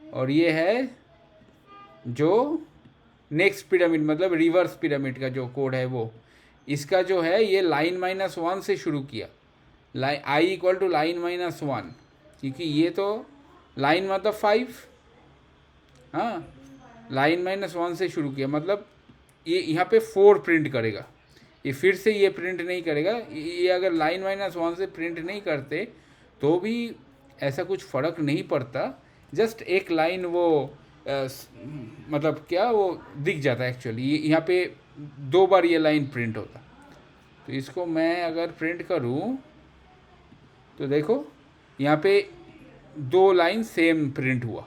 और ये है जो नेक्स्ट पिरामिड, मतलब रिवर्स पिरामिड का जो कोड है वो। इसका जो है ये लाइन -1 से शुरू किया, line I equal to line -1, क्योंकि ये तो लाइन मतलब 5। हाँ, लाइन -1 से शुरू किया, मतलब ये यहाँ पे 4 प्रिंट करेगा, ये फिर से ये प्रिंट नहीं करेगा। ये अगर लाइन -1 से प्रिंट नहीं करते तो भी ऐसा कुछ फ़र्क नहीं पड़ता, जस्ट एक लाइन वो मतलब क्या वो दिख जाता है एक्चुअली। ये यहाँ पे 2 बार ये लाइन प्रिंट होता। तो इसको मैं अगर प्रिंट करूँ तो देखो यहाँ पे 2 लाइन सेम प्रिंट हुआ।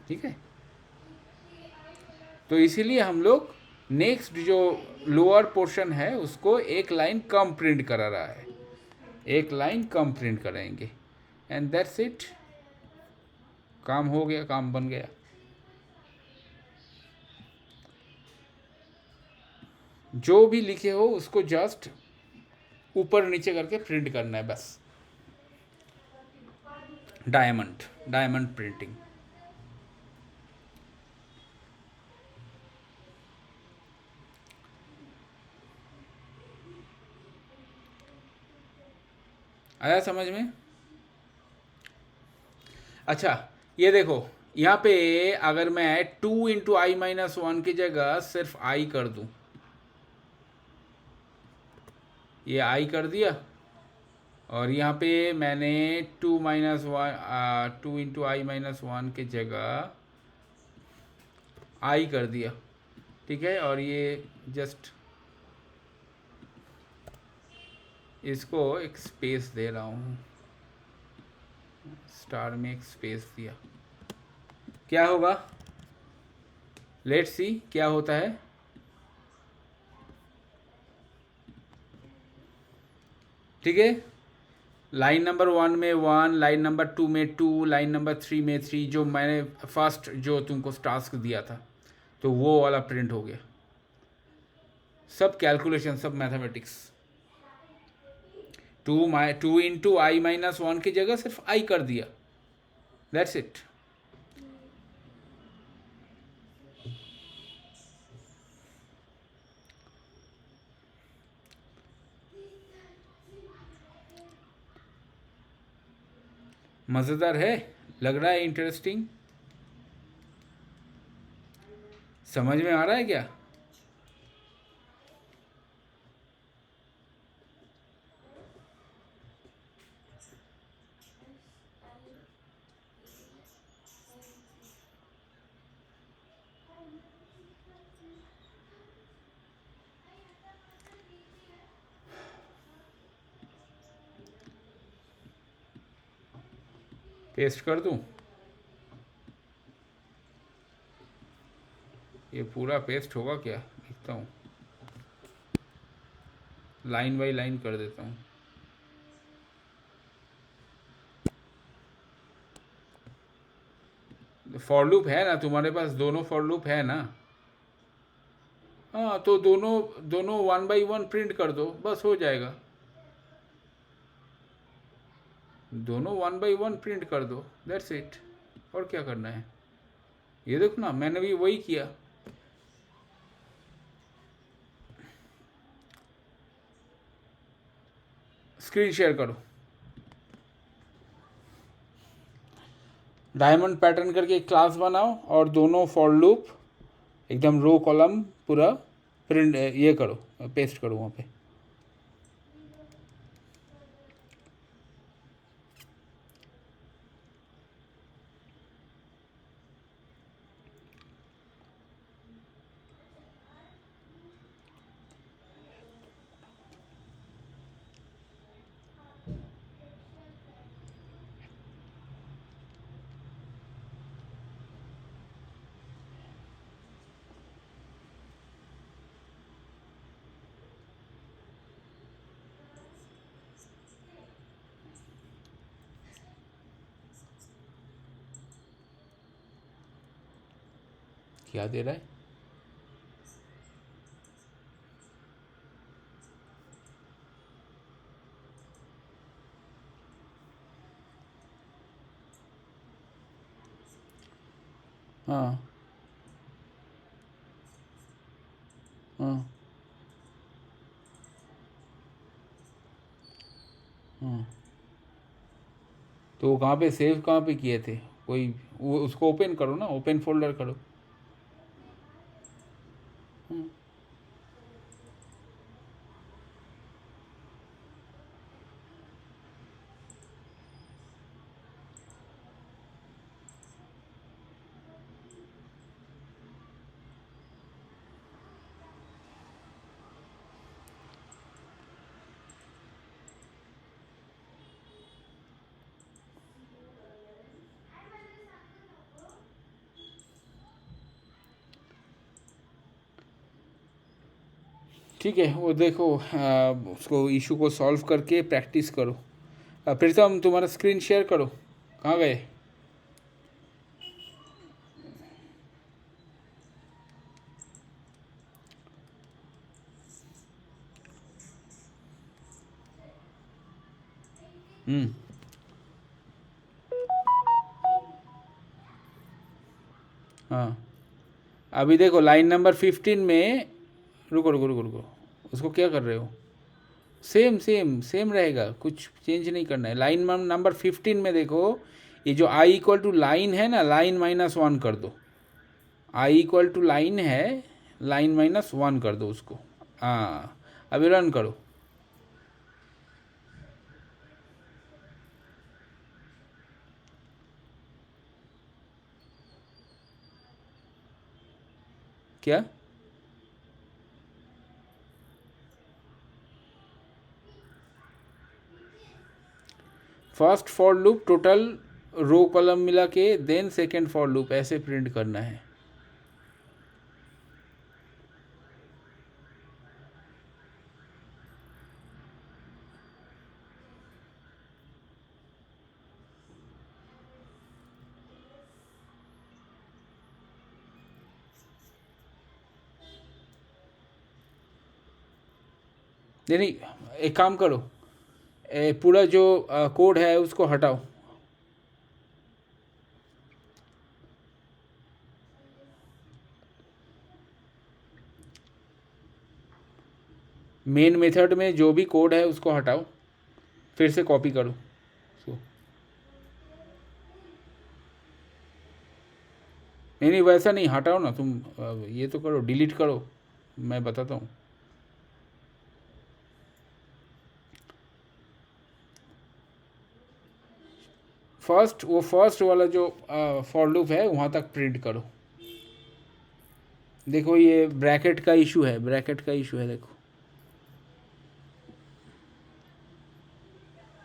ठीक है, तो इसीलिए हम लोग नेक्स्ट जो लोअर पोर्शन है उसको एक लाइन कम प्रिंट करा रहा है, एक लाइन कम प्रिंट कराएंगे, एंड दैट्स इट। काम हो गया, काम बन गया। जो भी लिखे हो उसको जस्ट ऊपर नीचे करके प्रिंट करना है बस। Diamond printing. आया समझ में? अच्छा, ये देखो यहाँ पे अगर मैं 2 इंटू i-1 की जगह सिर्फ i कर दूँ, ये i कर दिया, और यहाँ पे मैंने 2 इंटू i-1 की जगह i कर दिया। ठीक है, और ये जस्ट इसको एक स्पेस दे रहा हूँ, स्टार में एक स्पेस दिया, क्या होगा? लेट्स सी क्या होता है। ठीक है, लाइन नंबर 1 में 1, लाइन नंबर 2 में 2, लाइन नंबर 3 में 3, जो मैंने फर्स्ट जो तुमको टास्क दिया था, तो वो वाला प्रिंट हो गया। सब कैलकुलेशन, सब मैथमेटिक्स। 2 इंटू आई माइनस 1 की जगह सिर्फ आई कर दिया, दैट्स इट। मज़ेदार है, लग रहा है इंटरेस्टिंग, समझ में आ रहा है क्या? पेस्ट कर दूं? ये पूरा पेस्ट होगा क्या, देखता हूँ, लाइन बाई लाइन कर देता हूँ। फॉर लूप है ना तुम्हारे पास, दोनों फॉर लूप है ना? हाँ, तो दोनों दोनों 1 बाई 1 प्रिंट कर दो, बस हो जाएगा। दोनों 1 बाई 1 प्रिंट कर दो, दैट्स इट। और क्या करना है? ये देखो ना, मैंने भी वही किया। स्क्रीन शेयर करो। डायमंड पैटर्न करके एक क्लास बनाओ और दोनों फॉर लूप एकदम रो कॉलम पूरा प्रिंट ये करो, पेस्ट करो वहाँ पे। क्या दे रहा है? हाँ हाँ हाँ। तो वो कहाँ पे सेव कहाँ पे किए थे? कोई वो उसको ओपन करो ना, ओपन फोल्डर करो। ठीक है, वो देखो, उसको इशू को सॉल्व करके प्रैक्टिस करो। फिर से हम तुम्हारा स्क्रीन शेयर करो, कहाँ गए? हम्म। हाँ, अभी देखो लाइन नंबर 15 में, रुको रुको रुको रुको, उसको क्या कर रहे हो? सेम सेम सेम रहेगा, कुछ चेंज नहीं करना है। लाइन नंबर 15 में देखो, ये जो आई इक्वल टू लाइन है ना, लाइन माइनस 1 कर दो। आई इक्वल टू लाइन है, लाइन माइनस 1 कर दो उसको। हाँ, अभी रन करो। क्या? First for loop total row column मिला के, देन सेकेंड फॉर लूप, ऐसे प्रिंट करना है। नहीं नहीं, एक काम करो, पूरा जो कोड है उसको हटाओ। मेन मेथड में जो भी कोड है उसको हटाओ, फिर से कॉपी करो उसको। नहीं नहीं, वैसा नहीं, हटाओ ना तुम, ये तो करो, डिलीट करो, मैं बताता हूँ। वो फर्स्ट वाला जो फॉर लूप है वहाँ तक प्रिंट करो। देखो ये ब्रैकेट का इशू है, ब्रैकेट का इशू है, देखो।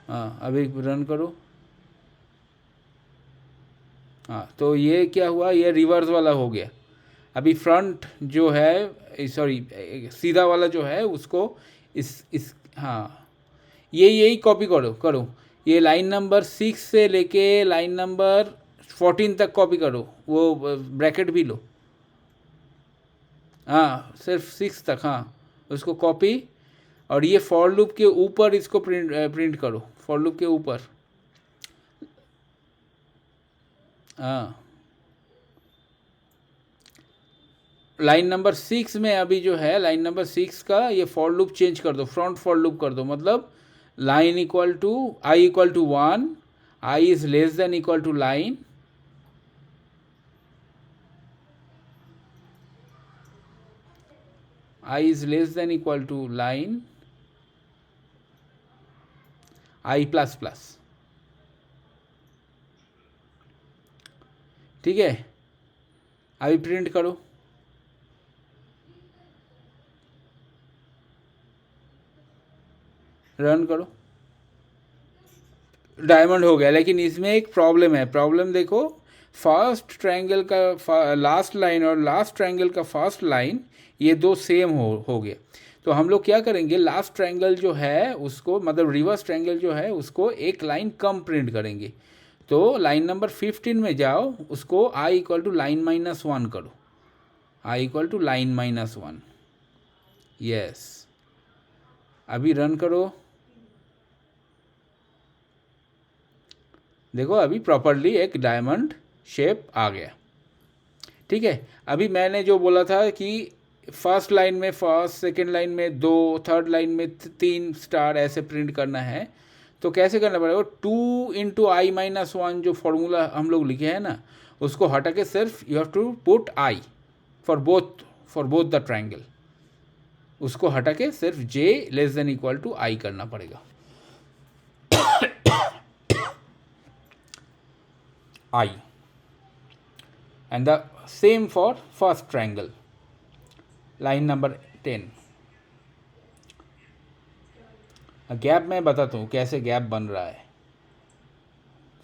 हाँ अभी रन करो। हाँ तो ये क्या हुआ, ये रिवर्स वाला हो गया। अभी फ्रंट जो है, सॉरी सीधा वाला जो है उसको इस हाँ, यही कॉपी करो करो। ये लाइन नंबर 6 से लेके लाइन नंबर 14 तक कॉपी करो, वो ब्रैकेट भी लो। हाँ सिर्फ 6 तक, हाँ उसको कॉपी, और ये फॉर लूप के ऊपर इसको प्रिंट करो, फॉर लूप के ऊपर। हाँ लाइन नंबर 6 में अभी जो है, लाइन नंबर 6 का ये फॉर लूप चेंज कर दो, फ्रंट फॉर लूप कर दो, मतलब line equal to I equal to 1, I is less than equal to line, I is less than equal to line, I plus plus. ठीक है, अभी प्रिंट करो, रन करो। डायमंड हो गया, लेकिन इसमें एक प्रॉब्लम है। प्रॉब्लम देखो, फर्स्ट ट्रायंगल का लास्ट लाइन और लास्ट ट्रायंगल का फर्स्ट लाइन, ये दो सेम हो गए। तो हम लोग क्या करेंगे, लास्ट ट्रायंगल जो है उसको, मतलब रिवर्स ट्रायंगल जो है उसको एक लाइन कम प्रिंट करेंगे। तो लाइन नंबर 15 में जाओ, उसको I equal to line minus 1 करो, I equal to line minus 1। Yes, अभी रन करो। देखो अभी प्रॉपरली एक डायमंड शेप आ गया। ठीक है, अभी मैंने जो बोला था कि फर्स्ट लाइन में फर्स्ट, सेकेंड लाइन में 2, थर्ड लाइन में 3 स्टार ऐसे प्रिंट करना है, तो कैसे करना पड़ेगा, 2 इंटू आई माइनस 1 जो फॉर्मूला हम लोग लिखे हैं ना, उसको हटा के सिर्फ you have to put I for both the triangle, उसको हटा के सिर्फ J less than equal to I करना पड़ेगा। I, and the same for first triangle, line number 10। Gap मैं बताता हूँ कैसे गैप बन रहा है।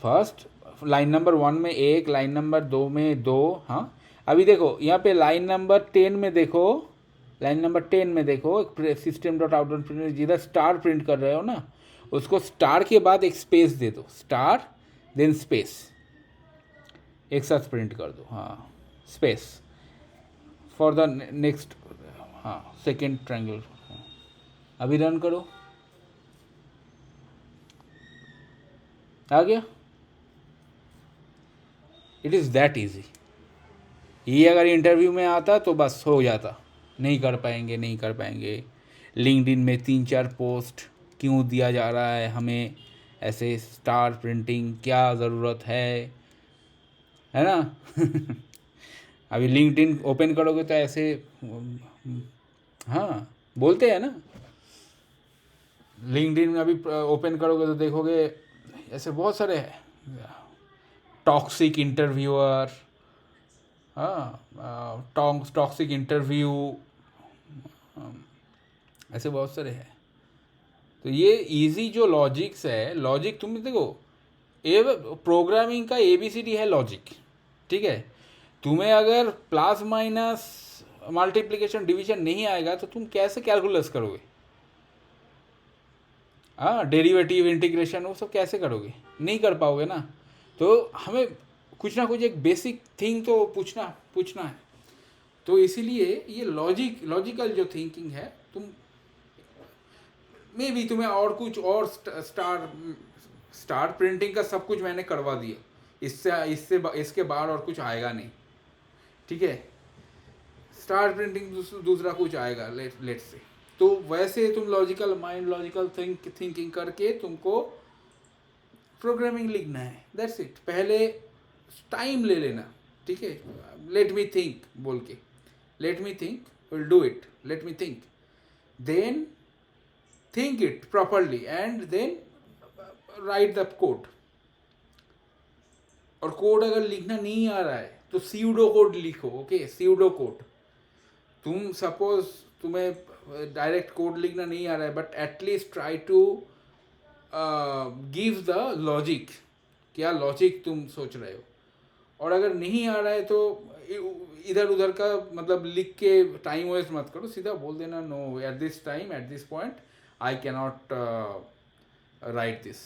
फर्स्ट लाइन नंबर 1 में 1, लाइन नंबर 2 में 2। हाँ अभी देखो यहाँ पे लाइन नंबर 10 में देखो, लाइन नंबर 10 में देखो, system dot out dot print, जिधर स्टार प्रिंट कर रहे हो ना, उसको स्टार के बाद एक स्पेस दे दो, स्टार देन स्पेस, एक साथ प्रिंट कर दो। हाँ स्पेस फॉर द नेक्स्ट, हाँ सेकेंड ट्रायंगल। अभी रन करो, आ गया। It is that easy. ये अगर इंटरव्यू में आता तो बस हो जाता, नहीं कर पाएंगे, नहीं कर पाएंगे। लिंक्डइन में 3-4 पोस्ट क्यों दिया जा रहा है हमें ऐसे स्टार प्रिंटिंग, क्या ज़रूरत है ना। अभी लिंक्डइन ओपन करोगे तो ऐसे, हाँ बोलते हैं ना, लिंक्डइन में अभी ओपन करोगे तो देखोगे ऐसे बहुत सारे टॉक्सिक इंटरव्यूअर, हाँ टॉक्सिक इंटरव्यू, ऐसे बहुत सारे हैं। तो ये इजी जो लॉजिक्स है, लॉजिक तुम देखो, ए प्रोग्रामिंग का ABCD है लॉजिक। ठीक है, तुम्हें अगर प्लस माइनस मल्टीप्लिकेशन डिवीजन नहीं आएगा तो तुम कैसे कैलकुलस करोगे, हाँ डेरिवेटिव इंटीग्रेशन वो सब कैसे करोगे, नहीं कर पाओगे ना। तो हमें कुछ ना कुछ एक बेसिक थिंग तो पूछना है। तो इसीलिए ये लॉजिकल जो थिंकिंग है, तुम मे बी तुम्हें और कुछ और स्टार प्रिंटिंग का सब कुछ मैंने करवा दिया, इसके बाद और कुछ आएगा नहीं, ठीक है। स्टार प्रिंटिंग दूसरा कुछ आएगा लेट्स से। तो वैसे तुम लॉजिकल माइंड, लॉजिकल थिंकिंग करके तुमको प्रोग्रामिंग लिखना है, दैट्स इट। पहले टाइम ले लेना, ठीक है। लेट मी थिंक बोल के, let me think, will do it, let me think, then think it properly and then write the code. और कोड अगर लिखना नहीं आ रहा है तो सीडो कोड लिखो, ओके, सीडो कोड। तुम सपोज तुम्हें डायरेक्ट कोड लिखना नहीं आ रहा है, but at least try to give the logic, क्या लॉजिक तुम सोच रहे हो। और अगर नहीं आ रहा है तो इधर उधर का मतलब लिख के टाइम वेस्ट मत करो, सीधा बोल देना no, at this time, at this point I can not write this.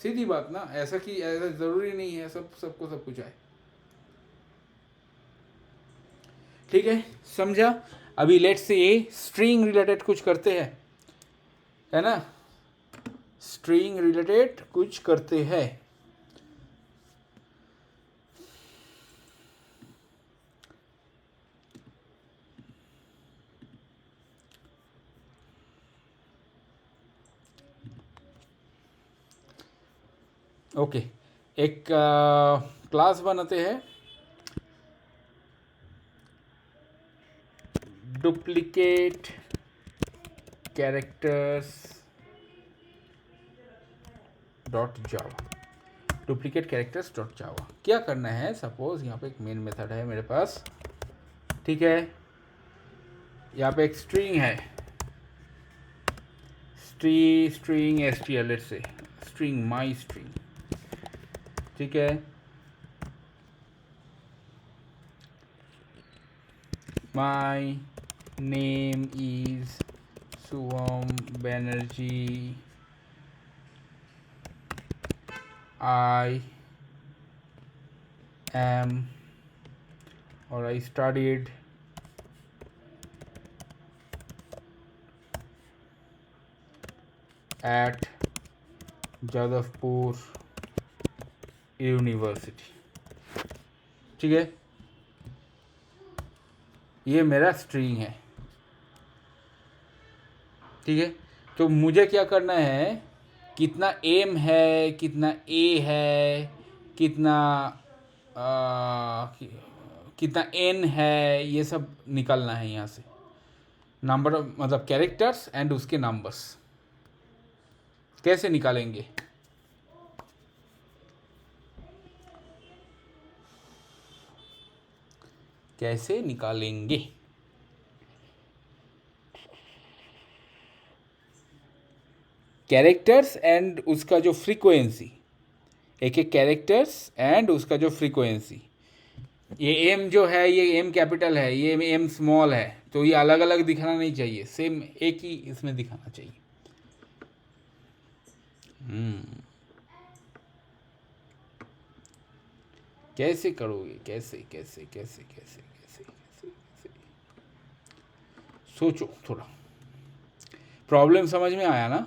सीधी बात ना, ऐसा ज़रूरी नहीं है सबको सब कुछ आए, ठीक है, समझा। अभी लेट्स से ये स्ट्रिंग रिलेटेड कुछ करते हैं, है ना, स्ट्रिंग रिलेटेड कुछ करते हैं। ओके, एक क्लास बनाते हैं, डुप्लीकेट कैरेक्टर्स डॉट जावा, डुप्लीकेट कैरेक्टर्स डॉट जावा। क्या करना है, सपोज यहाँ पे एक मेन मेथड है मेरे पास, ठीक है, यहाँ पे एक स्ट्रिंग है, string STL, let's say string my string, ठीक है, my name is Shubham Banerjee, I am or I studied at Jadavpur university, ठीक है, ये मेरा स्ट्रिंग है, ठीक है। तो मुझे क्या करना है, कितना एम है, कितना ए है, कितना कितना एन है, ये सब निकालना है यहाँ से, नंबर मतलब कैरेक्टर्स एंड उसके नंबर्स। कैसे निकालेंगे, कैसे निकालेंगे, कैरेक्टर्स एंड उसका जो फ्रीक्वेंसी, एक एक कैरेक्टर्स एंड उसका जो फ्रीक्वेंसी। ये एम जो है, ये एम कैपिटल है, ये एम स्मॉल है, तो ये अलग अलग दिखाना नहीं चाहिए, सेम एक ही इसमें दिखाना चाहिए। कैसे करोगे, कैसे कैसे कैसे कैसे कैसे कैसे कैसे, सोचो थोड़ा, प्रॉब्लम समझ में आया ना।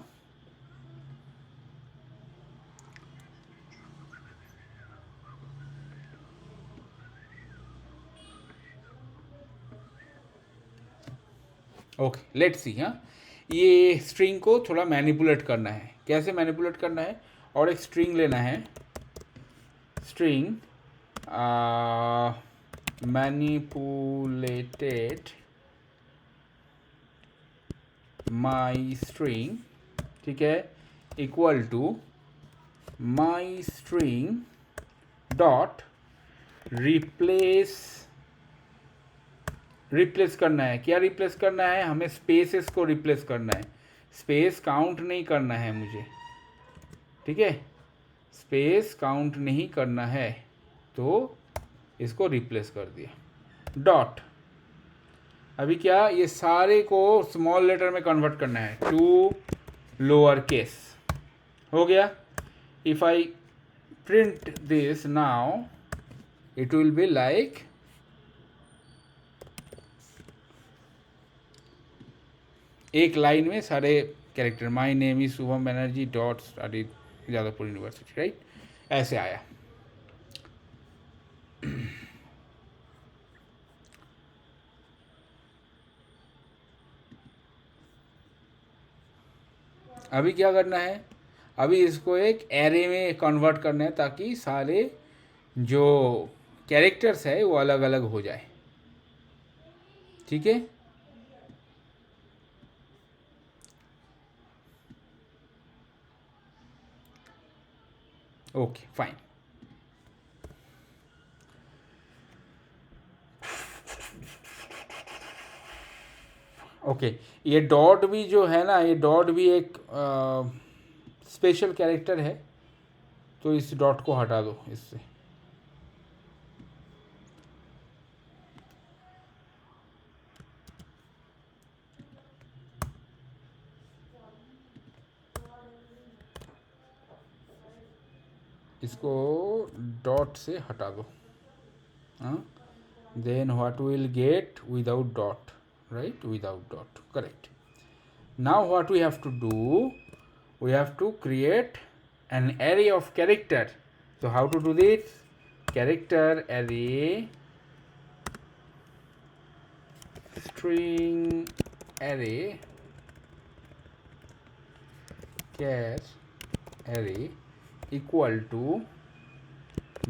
ओके, लेट्स सी। हाँ, ये स्ट्रिंग को थोड़ा मैनिपुलेट करना है, कैसे मैनिपुलेट करना है, और एक स्ट्रिंग लेना है, स्ट्रिंग मैनिपुलेटेड माई स्ट्रिंग, ठीक है, equal to my string dot replace करना है। क्या रिप्लेस करना है, हमें स्पेसेस को रिप्लेस करना है, स्पेस काउंट नहीं करना है मुझे, ठीक है, स्पेस काउंट नहीं करना है, तो इसको रिप्लेस कर दिया डॉट। अभी क्या, ये सारे को स्मॉल लेटर में कन्वर्ट करना है टू लोअर केस, हो गया। If I print this now, it will be like एक लाइन में सारे character, my name is Shubham Banerjee dot study Jadavpur university, right, ऐसे आया। अभी क्या करना है, अभी इसको एक एरे में कन्वर्ट करना है ताकि सारे जो कैरेक्टर्स है वो अलग अलग हो जाए, ठीक है। Okay fine. ओके, ये डॉट भी जो है ना, ये डॉट भी एक स्पेशल कैरेक्टर है, तो इस डॉट को हटा दो इससे। इसको डॉट से हटा दो, हाँ। Then what will get without dot, right, without dot, correct. Now what we have to do, we have to create an array of character. So how to do this? Character array, string array, char array equal to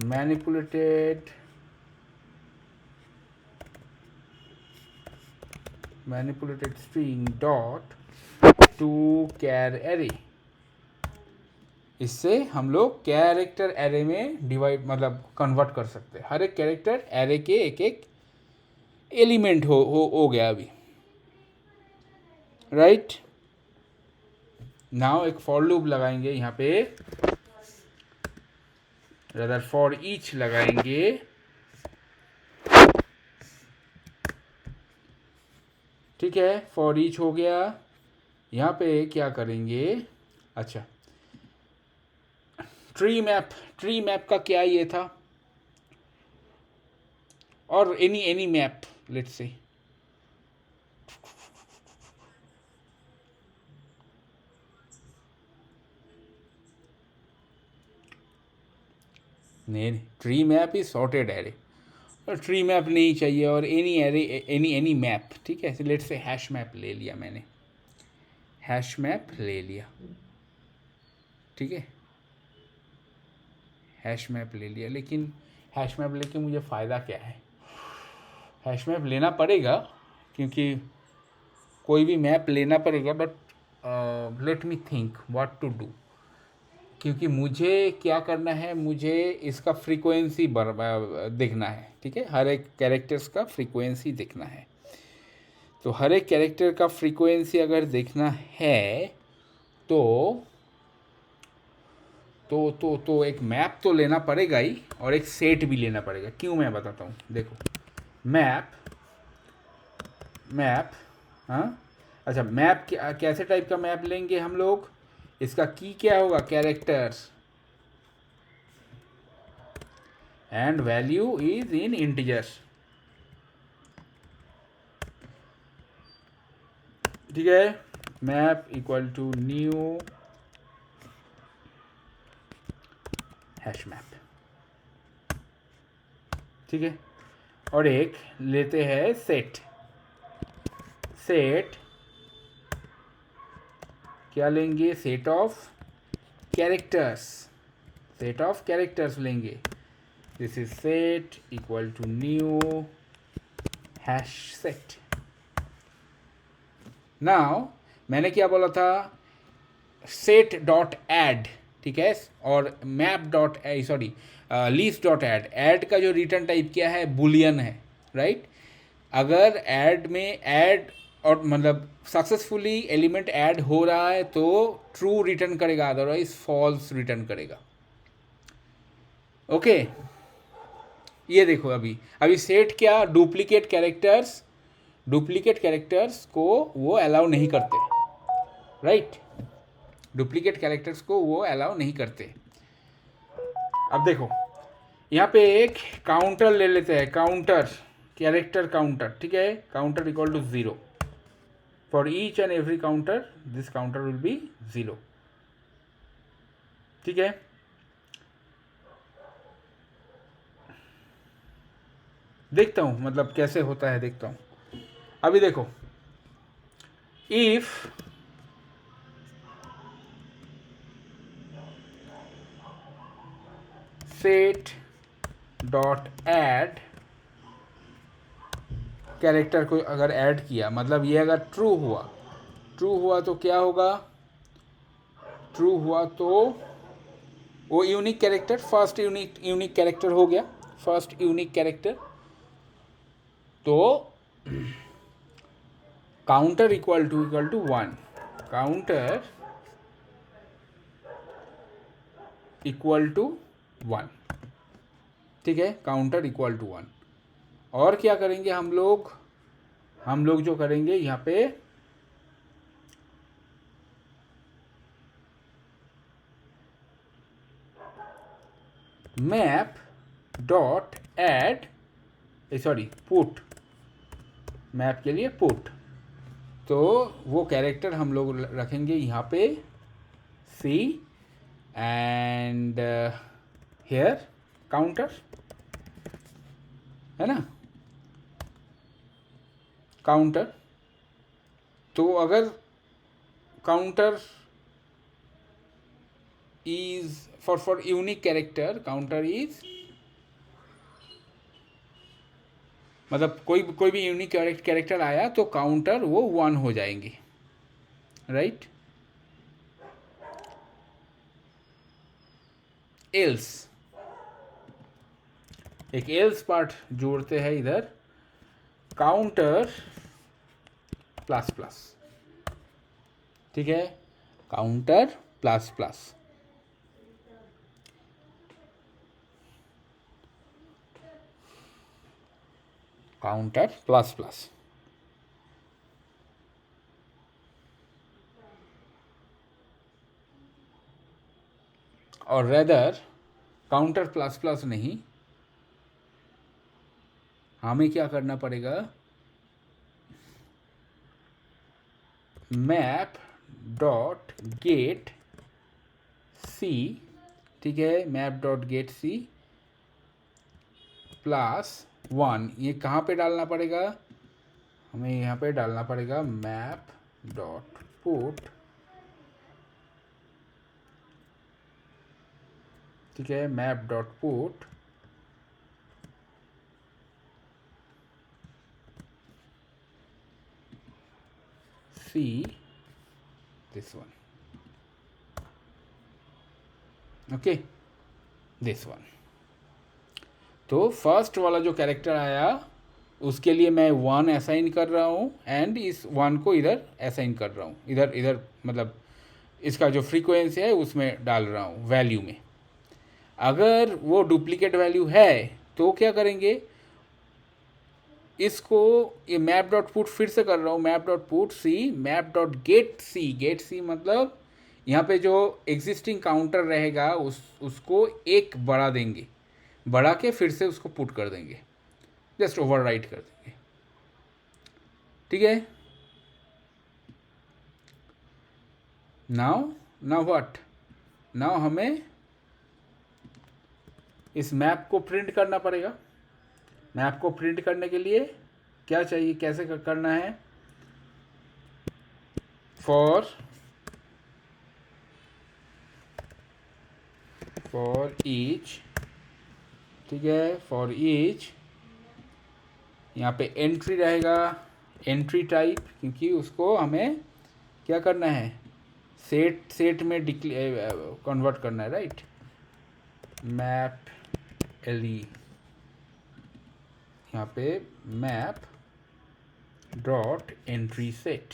manipulated string dot to char array। इससे हम लोग कैरेक्टर एरे में डिवाइड मतलब कन्वर्ट कर सकते हैं। हर एक कैरेक्टर एरे के एक एक एलिमेंट हो गया अभी, राइट। नाउ एक फॉर लूप लगाएंगे यहाँ पे, रदर फॉर ईच लगाएंगे, ठीक है। फॉर ईच हो गया। यहाँ पे क्या करेंगे, अच्छा ट्री मैप का क्या ये था, और एनी मैप लेट्स से, नहीं tree map is sorted array, और ट्री मैप नहीं चाहिए, और एनी एरे एनी मैप, ठीक है। लेट्स से हैश मैप ले लिया मैंने, हैश मैप ले लिया, ठीक है, हैश मैप ले लिया। लेकिन हैश मैप लेके मुझे फ़ायदा क्या है, हैश मैप लेना पड़ेगा क्योंकि कोई भी मैप लेना पड़ेगा, but let me think what to do, क्योंकि मुझे क्या करना है, मुझे इसका फ्रीक्वेंसी देखना है, ठीक है। हर एक कैरेक्टर्स का फ्रीक्वेंसी देखना है, तो हर एक कैरेक्टर का फ्रीक्वेंसी अगर देखना है तो एक मैप तो लेना पड़ेगा ही, और एक सेट भी लेना पड़ेगा। क्यों, मैं बताता हूँ। देखो मैप, हाँ, अच्छा मैप कैसे टाइप का मैप लेंगे हम लोग, इसका की क्या होगा, characters, and value is in integers, ठीक है। Map equal to new hash map, ठीक है। और एक लेते हैं सेट क्या लेंगे, सेट ऑफ कैरेक्टर्स लेंगे। This is set equal to new hash set. Now मैंने क्या बोला था, सेट डॉट ऐड, ठीक है, और map dot sorry list dot add का जो रिटर्न टाइप क्या है, बुलियन है, राइट। अगर ऐड में ऐड और मतलब सक्सेसफुली एलिमेंट ऐड हो रहा है तो ट्रू रिटर्न करेगा, अदरवाइज फॉल्स रिटर्न करेगा, ओके। ये देखो अभी सेट क्या, डुप्लीकेट कैरेक्टर्स को वो अलाउ नहीं करते, राइट, डुप्लीकेट कैरेक्टर्स को वो अलाउ नहीं करते। अब देखो यहाँ पे एक काउंटर ले लेते हैं, कैरेक्टर काउंटर, ठीक है, counter equal to 0, for each and every counter this counter will be 0. ठीक है. देखता हूँ मतलब कैसे होता है, देखता हूँ. अभी देखो, if set dot add character को अगर ऐड किया, मतलब ये अगर ट्रू हुआ तो क्या होगा? ट्रू हुआ तो वो unique character, first unique character हो गया, फर्स्ट यूनिक कैरेक्टर. तो counter equal to 1, counter equal to 1. ठीक है, काउंटर इक्वल टू 1. और क्या करेंगे हम लोग जो करेंगे यहाँ पे map dot add, sorry put, map के लिए पुट. तो वो कैरेक्टर हम लोग रखेंगे यहाँ पे सी एंड हेयर काउंटर, है ना, काउंटर. तो अगर counter is for unique character, counter is मतलब कोई भी यूनिक कैरेक्टर आया तो काउंटर वो 1 हो जाएंगे, राइट. एल्स, एक एल्स पार्ट जोड़ते हैं इधर, काउंटर प्लस प्लस. ठीक है, counter plus plus. Counter plus plus. और रेदर काउंटर प्लस प्लस नहीं, हमें क्या करना पड़ेगा? Map dot get c. ठीक है, map dot get c plus 1. ये कहाँ पे डालना पड़ेगा? हमें यहाँ पे डालना पड़ेगा मैप डॉट पुट. ठीक है, map dot put see this one. Okay, this one. तो फर्स्ट वाला जो कैरेक्टर आया उसके लिए मैं 1 असाइन कर रहा हूँ एंड इस 1 को इधर असाइन कर रहा हूँ, इधर मतलब इसका जो फ्रीक्वेंसी है उसमें डाल रहा हूँ वैल्यू में. अगर वो डुप्लीकेट वैल्यू है तो क्या करेंगे? इसको ये मैप डॉट पुट फिर से कर रहा हूँ, मैप डॉट पुट सी मैप डॉट गेट सी. गेट सी मतलब यहाँ पे जो एग्जिस्टिंग काउंटर रहेगा उसको एक बढ़ा देंगे, बढ़ा के फिर से उसको पुट कर देंगे, जस्ट ओवरराइट कर देंगे. ठीक है. Now what? नाउ हमें इस मैप को प्रिंट करना पड़ेगा. मैप को प्रिंट करने के लिए क्या चाहिए, कैसे करना है? For each. ठीक है, फॉर ईच यहाँ पे एंट्री रहेगा, एंट्री टाइप, क्योंकि उसको हमें क्या करना है? सेट में कन्वर्ट करना है, राइट. मैप एलई, यहाँ पे मैप डॉट एंट्री सेट.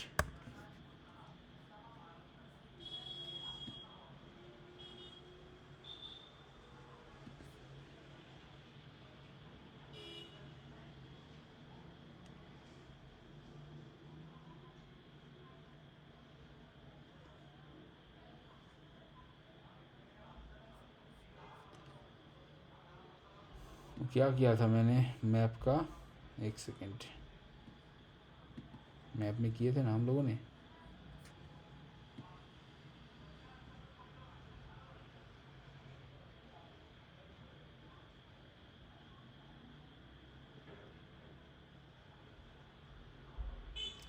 क्या किया था मैंने मैप का? एक सेकेंड. मैप में किए थे ना हम लोगों ने।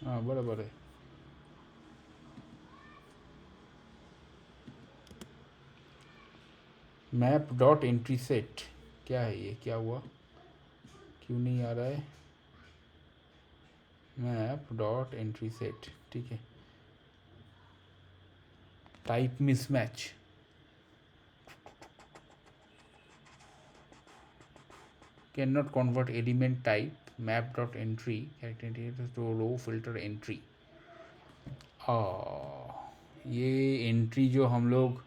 हाँ बराबर है। मैप डॉट एंट्री सेट, क्या है ये, क्या हुआ, क्यों नहीं आ रहा है। मैप डॉट एंट्री सेट, ठीक है। Type mismatch, can not convert element type map dot entry character to row filter entry. ये एंट्री जो हम लोग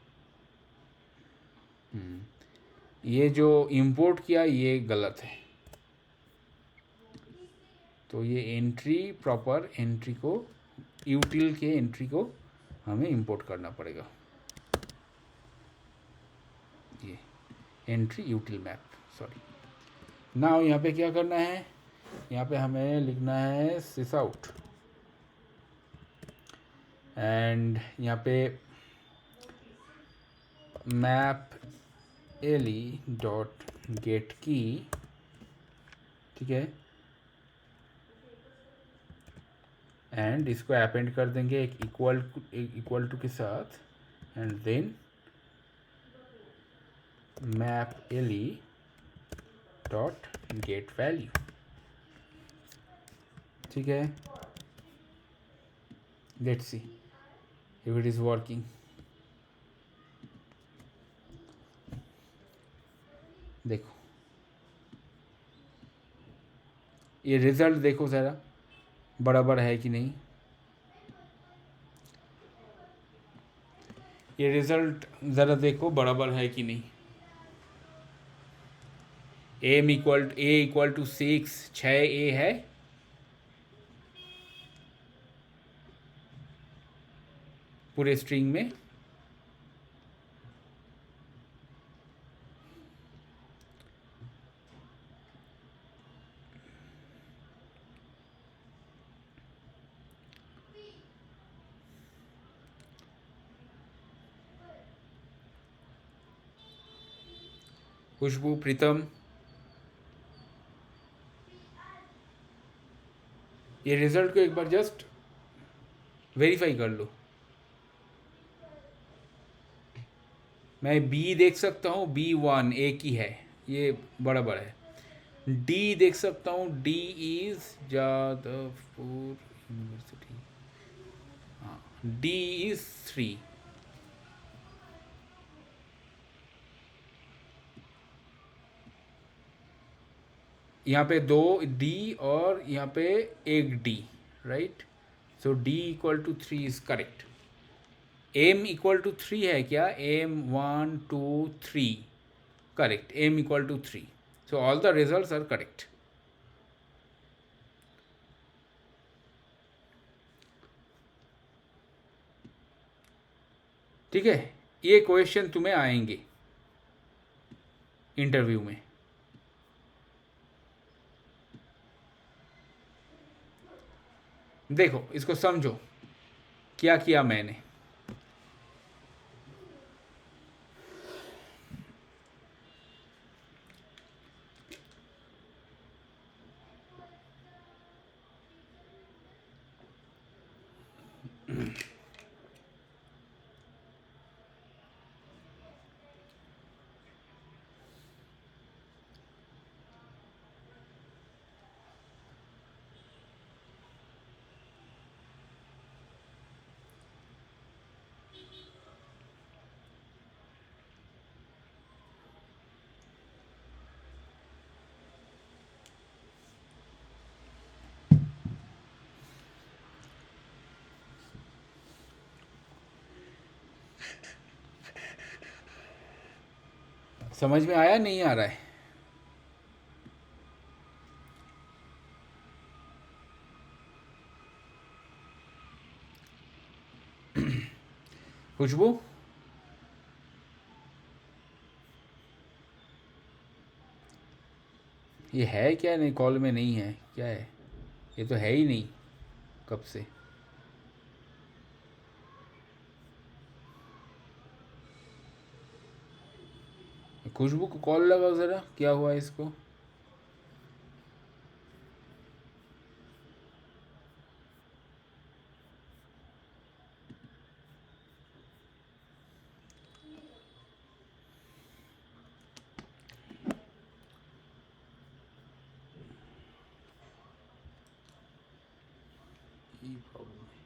ये जो इंपोर्ट किया ये गलत है। तो ये एंट्री, प्रॉपर एंट्री को, यूटिल के एंट्री को हमें इंपोर्ट करना पड़ेगा। ये एंट्री यूटिल मैप, सॉरी। नाउ यहाँ पे क्या करना है, यहाँ पे हमें लिखना है सिस आउट, एंड यहाँ पे मैप एली डॉट गेट की, ठीक है, एंड इसको अपेंड कर देंगे एक इक्वल टू के साथ, and then map ele dot get value, ठीक है। Let's see if it is working. देखो ये रिजल्ट देखो ज़रा बराबर है कि नहीं। ये रिजल्ट ज़रा देखो बराबर है कि नहीं। ए इक्वल टू 6 ए है, पूरे स्ट्रिंग में। खुशबू, प्रीतम, ये रिजल्ट को एक बार जस्ट वेरीफाई कर लो। मैं बी देख सकता हूँ, B1 ए की है, ये बराबर है। डी देख सकता हूँ, डी इज जादवपुर यूनिवर्सिटी, हाँ, डी इज 3। यहाँ पे 2 डी और यहाँ पे 1 D, right. So D equal to 3 is correct. M equal to 3 है क्या, M 1 2 3, correct, M equal to 3। So all the results are correct. ठीक है, ये क्वेश्चन तुम्हें आएंगे इंटरव्यू में। देखो इसको समझो, क्या किया मैंने। समझ में आया, नहीं आ रहा है। खुशबू, ये है क्या, नहीं कॉल में नहीं है, क्या है, ये तो है ही नहीं। कब से? खुशबू को कॉल लगाओ ज़रा, क्या हुआ इसको? ये प्रॉब्लम है।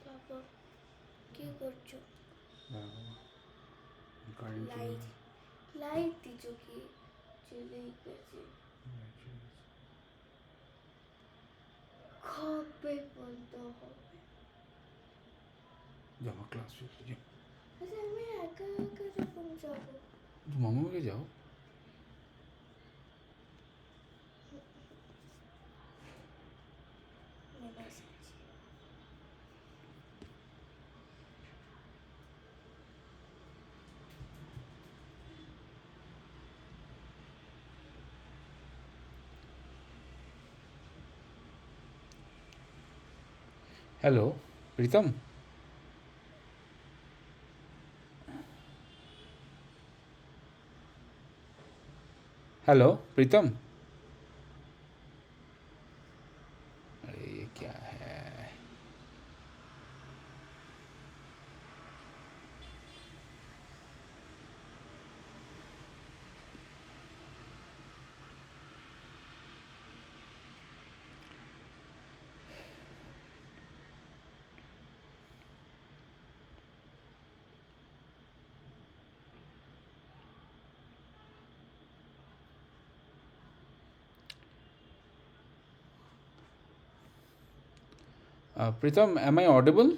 বাবা কি করছো? লাইট লাইট দিছো কি? চলেই গেছে। কবে বন্ধ হবে? जाओ क्लास में जाओ। আচ্ছা আমি একা একা যখন যাবো। मामा के जाओ। নেমে এসেছি। हेलो प्रीतम। हेलो प्रीतम। अरे ये क्या है? प्रीतम, एम आई ऑडिबल?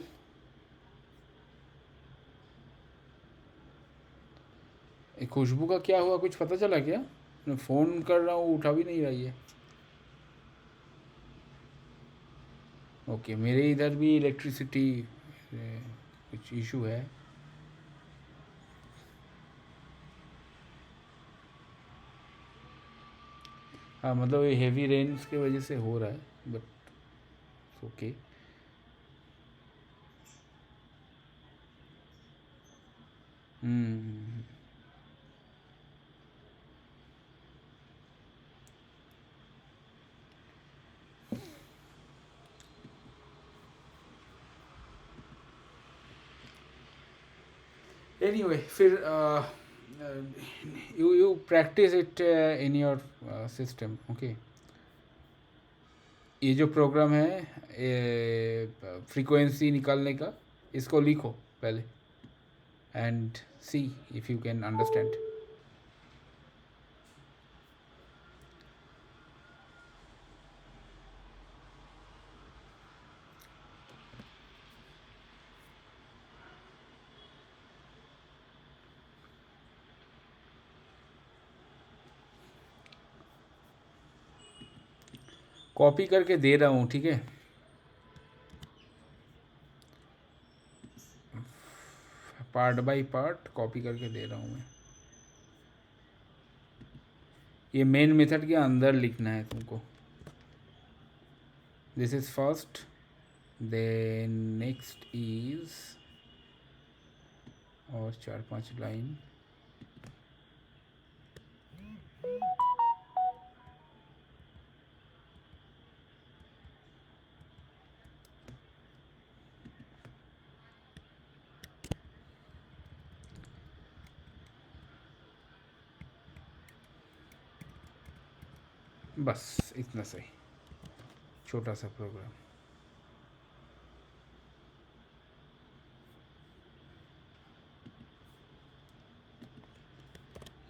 खुशबू का क्या हुआ, कुछ पता चला क्या? मैं फ़ोन कर रहा हूँ, उठा भी नहीं रही है। ओके, मेरे इधर भी इलेक्ट्रिसिटी कुछ इशू है। हाँ मतलब ये हेवी रेन्स की वजह से हो रहा है, बट ओके। एनीवे फिर you practice it in your system. Okay, ये जो प्रोग्राम है फ्रीक्वेंसी निकालने का, इसको लिखो पहले and see if you can understand. Copy करके दे रहा हूँ, ठीक है. पार्ट बाय पार्ट कॉपी करके दे रहा हूँ मैं. ये मेन मेथड के अंदर लिखना है तुमको. This is first, then next is, और 4-5 लाइन. बस इतना सही, छोटा सा प्रोग्राम.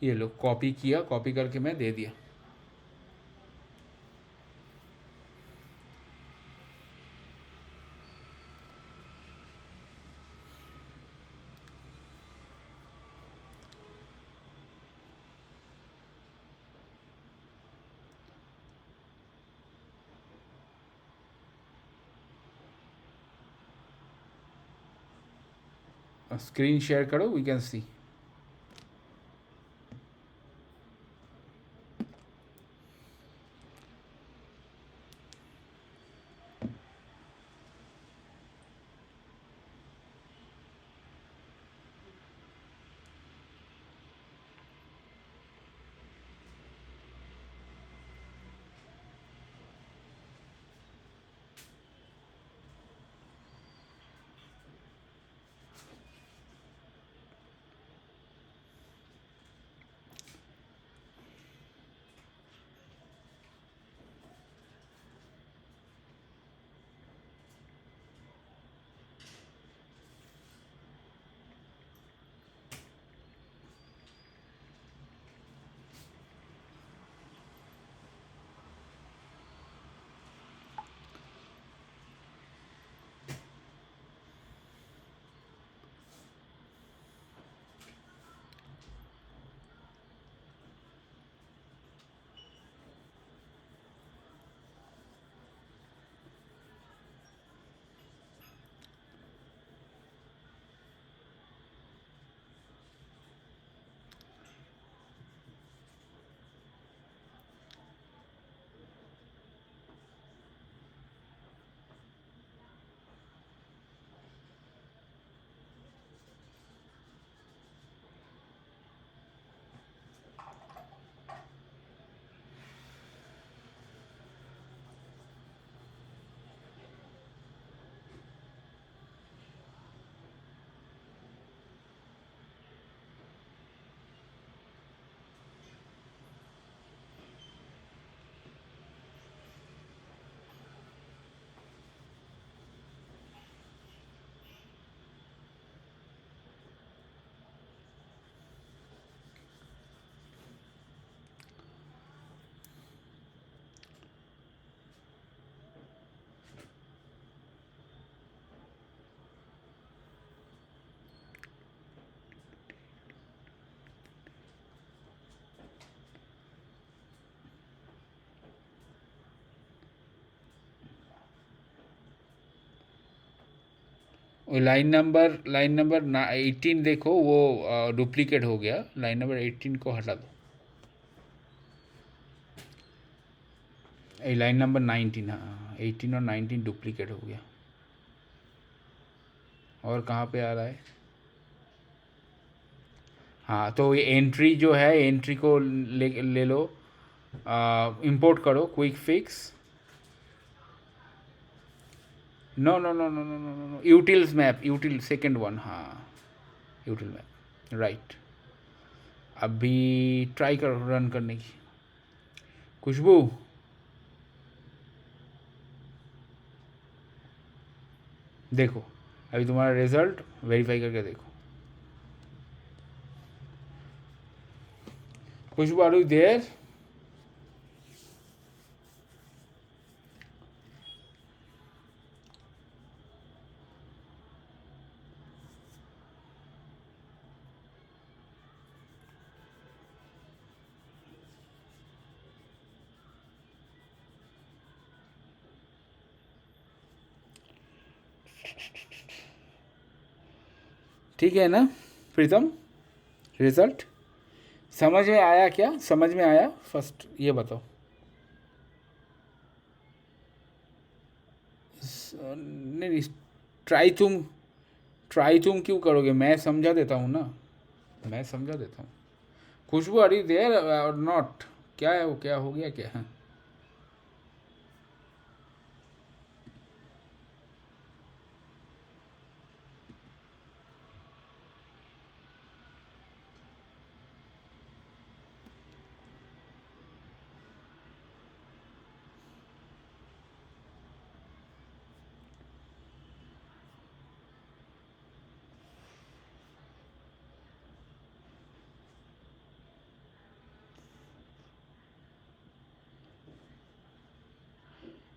ये लो, कॉपी किया, कॉपी करके मैं दे दिया. स्क्रीन शेयर करो, we can see. Line number 18 देखो, वो डुप्लीकेट हो गया. लाइन नंबर 18 को हटा दो. लाइन नंबर 19, हाँ 18 और 19 डुप्लीकेट हो गया. और कहाँ पे आ रहा है? हाँ, तो ये एंट्री जो है, एंट्री को ले लो, इंपोर्ट करो quick fix. No no no no no no no, utils map, util second one, हाँ यूटिल मैप. राइट। अभी ट्राई करो रन करने की। खुशबू, देखो अभी तुम्हारा रिजल्ट वेरीफाई करके देखो। खुशबू, आर यू देयर? ठीक है ना प्रीतम? रिजल्ट समझ में आया क्या? समझ में आया? फर्स्ट ये बताओ। नहीं, ट्राई तुम क्यों करोगे? मैं समझा देता हूँ ना, मैं समझा देता हूँ। खुशबू, आर यू देयर और नॉट? क्या है वो, क्या हो गया क्या है?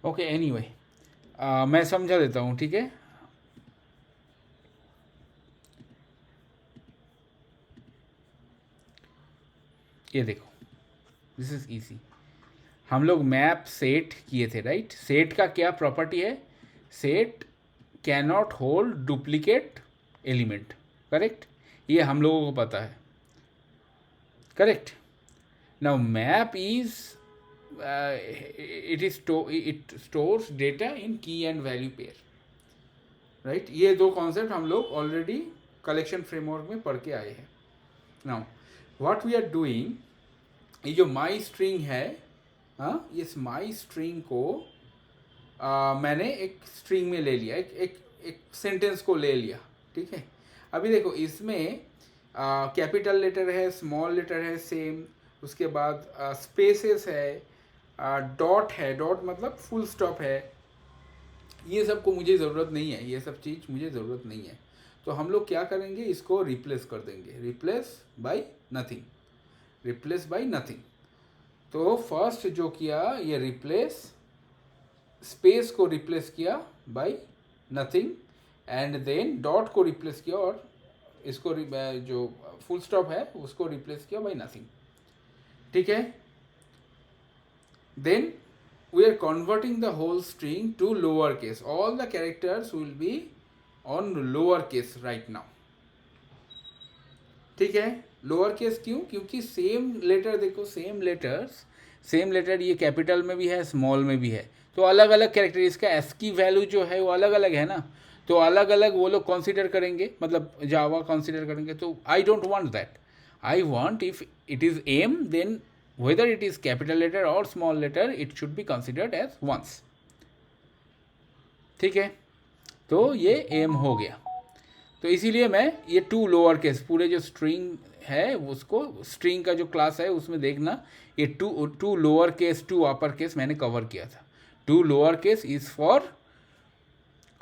ओके, एनीवे मैं समझा देता हूँ, ठीक है। ये देखो, दिस इज इजी। हम लोग मैप सेट किए थे, राइट? सेट का क्या प्रॉपर्टी है? Set can not hold duplicate element, correct? ये हम लोगों को पता है, correct? Now map is it stores data in key and value pair, right? ये दो कॉन्सेप्ट हम लोग ऑलरेडी कलेक्शन फ्रेमवर्क में पढ़ के आए हैं। Now what we are doing, ये जो माई स्ट्रिंग है, हाँ, इस माई स्ट्रिंग को मैंने एक स्ट्रिंग में ले लिया, एक सेंटेंस को ले लिया, ठीक है। अभी देखो इसमें कैपिटल लेटर है, स्मॉल लेटर है, सेम, उसके बाद स्पेसेस है, डॉट है, डॉट मतलब फुल स्टॉप है। ये सब को मुझे ज़रूरत नहीं है, ये सब चीज़ मुझे ज़रूरत नहीं है। तो हम लोग क्या करेंगे, इसको रिप्लेस कर देंगे, replace by nothing, replace by nothing. तो फर्स्ट जो किया, ये रिप्लेस स्पेस को रिप्लेस किया by nothing, and then dot को रिप्लेस किया, और इसको जो फुल स्टॉप है उसको रिप्लेस किया बाय नथिंग, ठीक है। Then we are converting the whole string to lower case. All the characters will be on lower case right now. ठीक है? लोअर केस क्यों? क्योंकि सेम लेटर, देखो सेम लेटर ये कैपिटल में भी है, स्मॉल में भी है, तो अलग अलग कैरेक्टर, इसका एस की वैल्यू जो है वो अलग अलग है ना, तो अलग अलग वो लोग कंसीडर करेंगे, मतलब जावा कंसीडर करेंगे। तो I don't want that. I want if it is M, then whether it is capital letter or small letter, it should be considered as once, ठीक है। तो ये एम हो गया, तो इसीलिए मैं ये टू लोअर केस, पूरे जो स्ट्रिंग है उसको, स्ट्रिंग का जो क्लास है उसमें देखना, ये to lower case to upper case मैंने कवर किया था। To lower case is for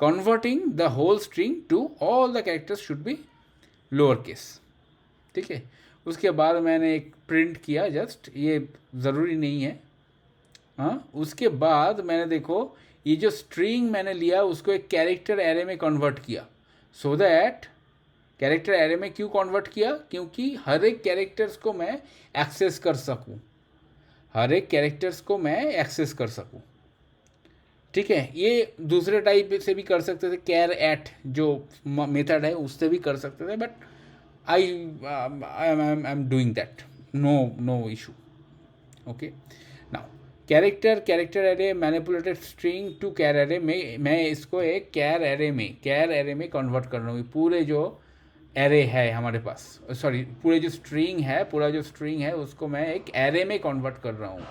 converting the whole string to all the characters should be lower case, ठीक है। उसके बाद मैंने एक प्रिंट किया, जस्ट, ये ज़रूरी नहीं है, हाँ। उसके बाद मैंने देखो ये जो स्ट्रिंग मैंने लिया उसको एक कैरेक्टर एरे में कन्वर्ट किया, सो दैट कैरेक्टर एरे में क्यों कन्वर्ट किया? क्योंकि हर एक कैरेक्टर्स को मैं एक्सेस कर सकूँ, हर एक कैरेक्टर्स को मैं एक्सेस कर सकूँ, ठीक है। ये दूसरे टाइप से भी कर सकते थे, कैर एट जो मेथड है उससे भी कर सकते थे, but I'm doing that, no issue, okay। now character array manipulated string to char array में, मैं इसको एक कैर एरे में कन्वर्ट कर रहा हूँ। पूरे जो एरे है हमारे पास, सॉरी पूरा जो स्ट्रिंग है उसको मैं एक एरे में कन्वर्ट कर रहा हूँ।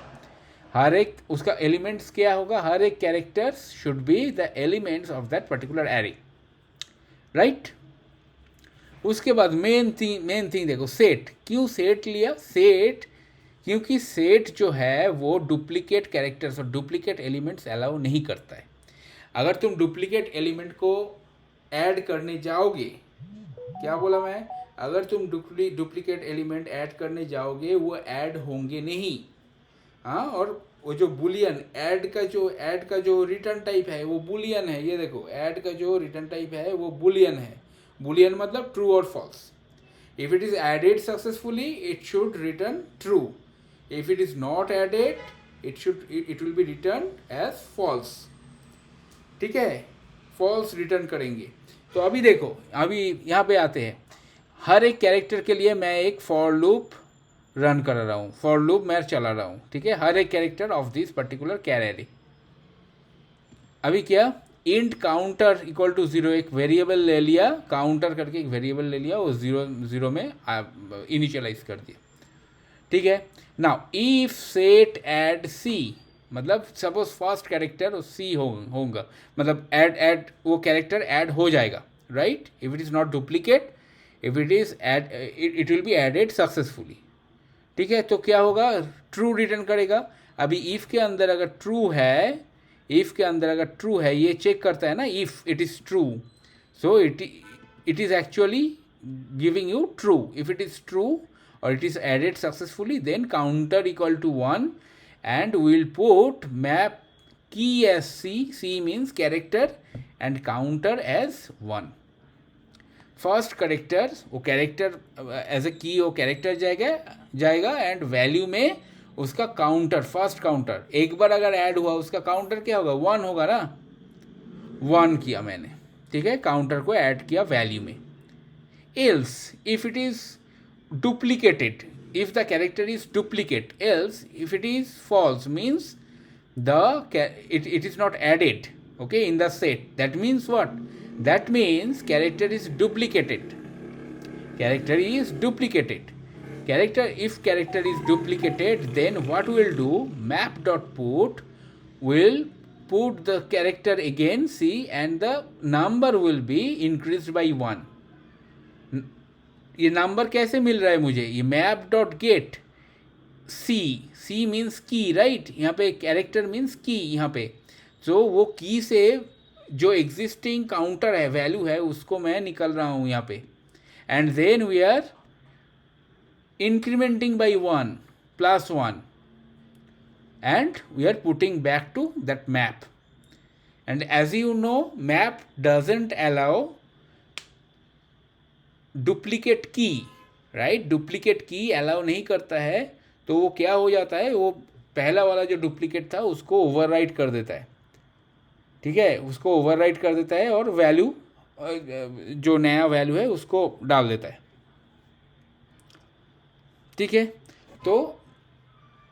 हर एक उसका एलिमेंट्स क्या होगा, हर एक characters should be the elements of that particular array, right? उसके बाद मेन थिंग देखो, सेट। क्यों सेट लिया? सेट क्योंकि सेट जो है वो डुप्लीकेट कैरेक्टर्स और डुप्लीकेट एलिमेंट्स अलाउ नहीं करता है। अगर तुम डुप्लीकेट एलिमेंट को ऐड करने जाओगे, क्या बोला मैं, अगर तुम डुप्लीकेट एलिमेंट ऐड करने जाओगे वो ऐड होंगे नहीं। हाँ, और वो जो बुलियन ऐड का जो रिटर्न टाइप है वो बुलियन है। ये देखो, ऐड का जो रिटर्न टाइप है वो बुलियन है। बुलियन मतलब ट्रू और false. If it is added successfully it should return true, if it is not added it will be return as false. ठीक है, फॉल्स रिटर्न करेंगे। तो अभी देखो, अभी यहाँ पे आते हैं। हर एक कैरेक्टर के लिए मैं एक फॉर लूप रन कर रहा हूँ, फॉर लूप मैं चला रहा हूँ। ठीक है, हर एक character of this particular char array. अभी क्या, इंट काउंटर इक्वल टू 0 एक वेरिएबल ले लिया, काउंटर करके एक वेरिएबल ले लिया, वो 0 में इनिशियलाइज कर दिया। ठीक है, now if set add c, मतलब सपोज फर्स्ट कैरेक्टर सी होगा, मतलब ऐड वो कैरेक्टर ऐड हो जाएगा, right. If it is not duplicate, if it is add it will be added successfully. ठीक है, तो क्या होगा, ट्रू रिटर्न करेगा। अभी इफ़ के अंदर अगर ट्रू है, इफ़ के अंदर अगर ट्रू है, ये चेक करता है ना, if it is true, so it is actually giving you true. If it is true or it is added successfully, then counter equal to 1 and we will put map key as c means character and counter as 1. First character, वो कैरेक्टर एज ए की वो कैरेक्टर जाएगा एंड वैल्यू में उसका काउंटर, फर्स्ट काउंटर एक बार अगर ऐड हुआ उसका काउंटर क्या होगा, 1 होगा ना। 1 किया मैंने, ठीक है, काउंटर को ऐड किया वैल्यू में। Else if it is duplicated, if the character is duplicate, else if it is false means it is not added, okay, in the set. That means what? That means character is duplicated. Character is duplicated. If character is duplicated, then what we'll do, map dot put will put the character again c and the number will be increased by 1. ये नंबर कैसे मिल रहा है मुझे, ये map dot get c means key, right. यहाँ पे कैरेक्टर मीन्स की, यहाँ पे जो वो की से जो एग्जिस्टिंग काउंटर है, वैल्यू है, उसको मैं निकल रहा हूँ यहाँ पे। And then we are incrementing by 1 plus 1 and we are putting back to that map. And as you know, map doesn't allow duplicate की, राइट। डुप्लीकेट की अलाउ नहीं करता है, तो वो क्या हो जाता है, वो पहला वाला जो डुप्लीकेट था उसको ओवरराइट कर देता है। ठीक है, उसको ओवरराइट कर देता है और वैल्यू, जो नया वैल्यू है उसको डाल देता है। ठीक है, तो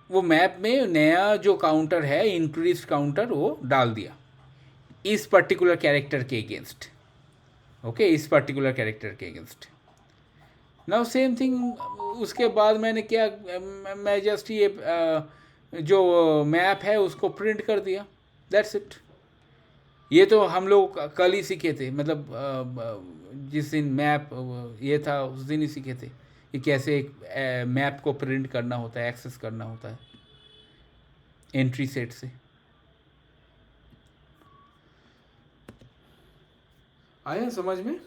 वो मैप में नया जो काउंटर है, इंक्रीज काउंटर, वो डाल दिया इस पर्टिकुलर कैरेक्टर के अगेंस्ट। ओके, इस पर्टिकुलर कैरेक्टर के अगेंस्ट। नाउ सेम थिंग, उसके बाद मैंने क्या, मैं जस्ट ये जो मैप है उसको प्रिंट कर दिया, दैट्स इट। ये तो हम लोग कल ही सीखे थे, मतलब जिस दिन मैप ये था उस दिन ही सीखे थे कि कैसे एक मैप को प्रिंट करना होता है, एक्सेस करना होता है एंट्री सेट से। आया समझ में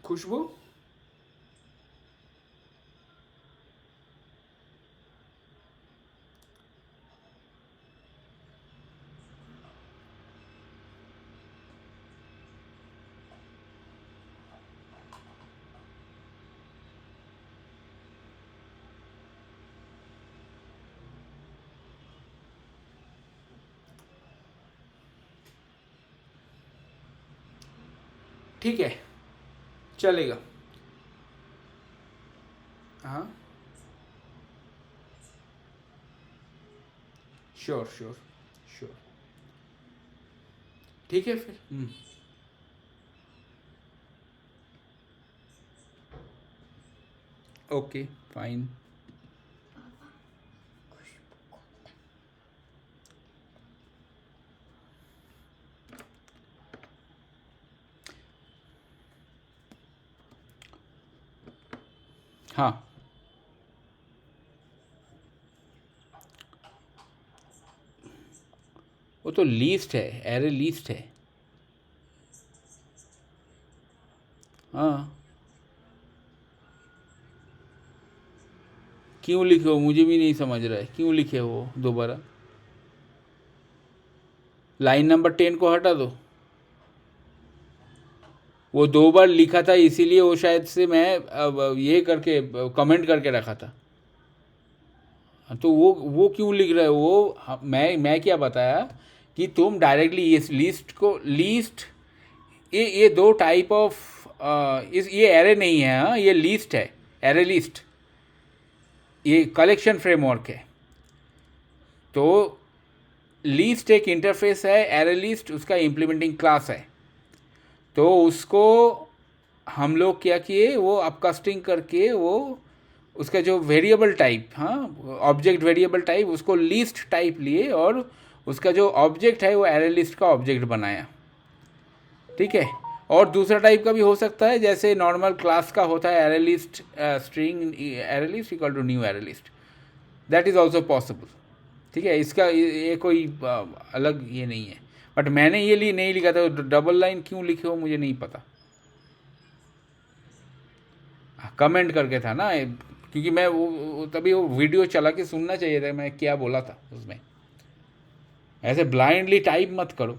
खुशबू? ठीक है, चलेगा। हाँ, श्योर श्योर श्योर, ठीक है फिर। Okay fine. हाँ, वो तो लीस्ट है, एरे लीस्ट है। हाँ, क्यों लिखे हो मुझे भी नहीं समझ रहा है, क्यों लिखे हो दोबारा? लाइन नंबर 10 को हटा दो। वो 2 बार लिखा था इसीलिए वो शायद से मैं अब ये करके कमेंट करके रखा था। तो वो क्यों लिख रहे हो वो? मैं क्या बताया कि तुम डायरेक्टली इस लिस्ट को लिस्ट, ये दो टाइप ऑफ इस ये एरे नहीं है, हाँ ये लिस्ट है, एरे लिस्ट, ये कलेक्शन फ्रेमवर्क है। तो लिस्ट एक इंटरफेस है, एरे लिस्ट उसका इम्प्लीमेंटिंग क्लास है। तो उसको हम लोग क्या किए, वो अपकास्टिंग करके वो उसका जो वेरिएबल टाइप, हाँ ऑब्जेक्ट वेरिएबल टाइप, उसको लिस्ट टाइप लिए और उसका जो ऑब्जेक्ट है वो एरे लिस्ट का ऑब्जेक्ट बनाया। ठीक है। और दूसरा टाइप का भी हो सकता है, जैसे नॉर्मल क्लास का होता है array list string array list equal to new array list, that is also possible. ठीक है, इसका ये कोई अलग ये नहीं है। बट मैंने ये नहीं लिखा था, डबल लाइन क्यों लिखे हो मुझे नहीं पता, कमेंट करके था ना, क्योंकि मैं तभी वो वीडियो चला के सुनना चाहिए था मैं क्या बोला था उसमें। ऐसे ब्लाइंडली टाइप मत करो।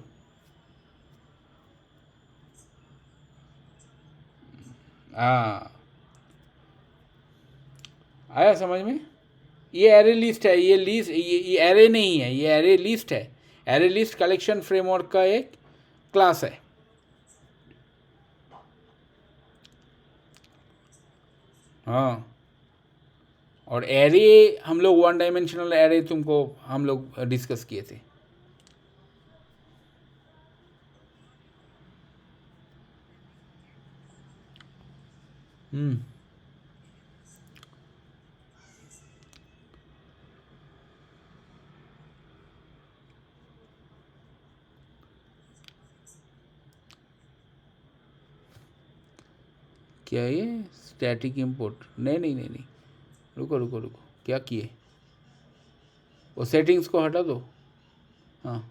हाँ, आया समझ में? ये एरे लिस्ट है, ये लिस्ट, ये एरे नहीं है, ये एरे लिस्ट है। एरे लिस्ट कलेक्शन फ्रेमवर्क का एक क्लास है। हाँ, और एरे हम लोग वन डायमेंशनल एरे तुमको हम लोग डिस्कस किए थे। हम्म, क्या ये स्टैटिक इंपोर्ट? नहीं नहीं नहीं नहीं, रुको रुको रुको, क्या किए? वो सेटिंग्स को हटा दो। हाँ,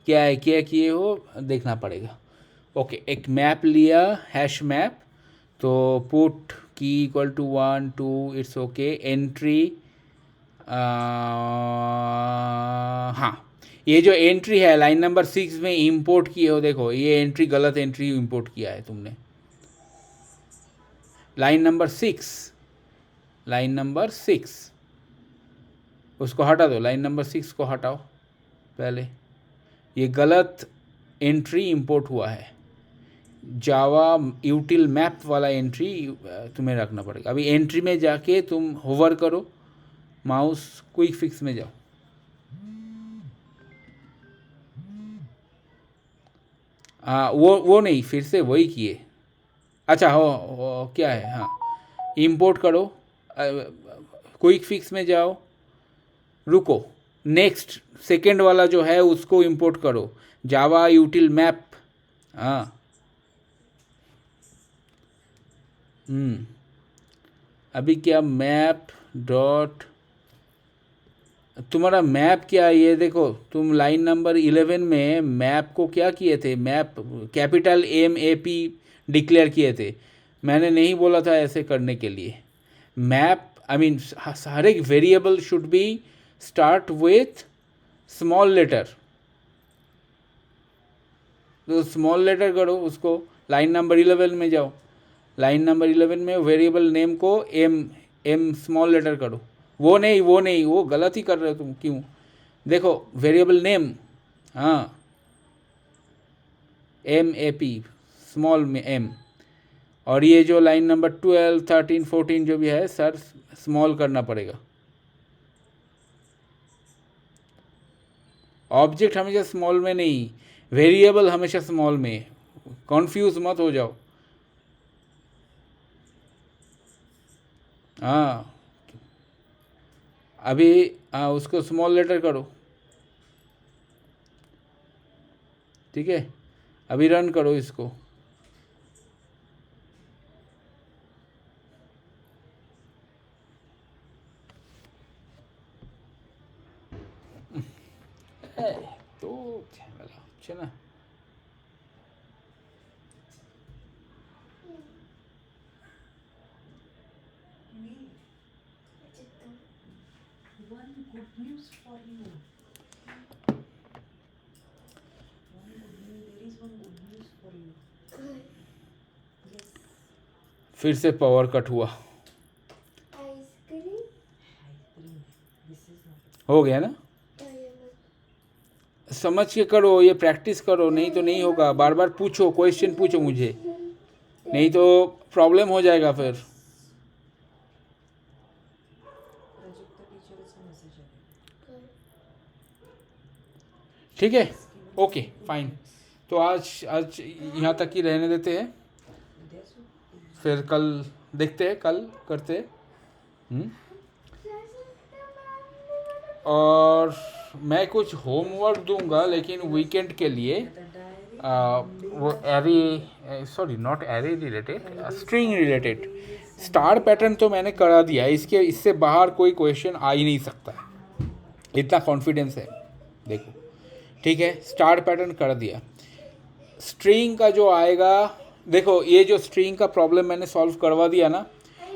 क्या है, क्या किए हो देखना पड़ेगा। ओके, एक मैप लिया, हैश मैप। तो put key equal to 1 2, it's okay, entry, हाँ, ये जो एंट्री है लाइन नंबर 6 में इंपोर्ट किए हो, देखो ये एंट्री गलत एंट्री इंपोर्ट किया है तुमने। लाइन नंबर 6, लाइन नंबर 6 उसको हटा दो, लाइन नंबर 6 को हटाओ पहले। ये गलत एंट्री इंपोर्ट हुआ है, जावा यूटिल मैप वाला एंट्री तुम्हें रखना पड़ेगा। अभी एंट्री में जाके तुम होवर करो, माउस क्विक फिक्स में जाओ। वो नहीं, फिर से वही किए। अच्छा हो क्या है, हाँ, इंपोर्ट करो, क्विक फिक्स में जाओ, रुको, नेक्स्ट सेकेंड वाला जो है उसको इंपोर्ट करो, जावा यूटिल मैप। हाँ, अभी क्या मैप डॉट, तुम्हारा मैप क्या है ये देखो, तुम लाइन नंबर 11 में मैप को क्या किए थे, मैप कैपिटल MAP डिक्लेयर किए थे। मैंने नहीं बोला था ऐसे करने के लिए। मैप आई मीन हर एक variable should be start with small letter, तो स्मॉल लेटर करो उसको। लाइन नंबर 11 में जाओ, लाइन नंबर 11 में वेरिएबल नेम को एम स्मॉल लेटर करो। वो नहीं वो गलत ही कर रहे हो तुम, क्यों? देखो वेरिएबल नेम, हाँ, MAP स्मॉल में M। और ये जो लाइन नंबर 12 13 14 जो भी है सर, स्मॉल करना पड़ेगा। ऑब्जेक्ट हमेशा स्मॉल में नहीं, वेरिएबल हमेशा स्मॉल में, कॉन्फ्यूज मत हो जाओ। हाँ, अभी उसको स्मॉल लेटर करो। ठीक है, अभी रन करो इसको। चला One good news for you. There is one good news for you. Yes. फिर से पावर कट हुआ, ice cream Ice cream. This is not. हो गया ना। समझ के करो, ये प्रैक्टिस करो, नहीं तो नहीं होगा। बार बार पूछो, क्वेश्चन पूछो मुझे, नहीं तो प्रॉब्लम हो जाएगा फिर। प्राजक्ता टीचरचा मेसेज आला. ठीक है, ओके फाइन। तो आज यहाँ तक ही रहने देते हैं, उद्या सु- फिर कल देखते हैं, कल करते हैं। और मैं कुछ होमवर्क दूंगा, लेकिन वीकेंड के लिए आता डायरी वो array, sorry not array related, string related star pattern तो मैंने करा दिया है। इससे बाहर कोई क्वेश्चन आ ही नहीं सकता है, इतना कॉन्फिडेंस है। देखो ठीक है, स्टार पैटर्न कर दिया। स्ट्रिंग का जो आएगा, देखो ये जो स्ट्रिंग का प्रॉब्लम मैंने सॉल्व करवा दिया ना,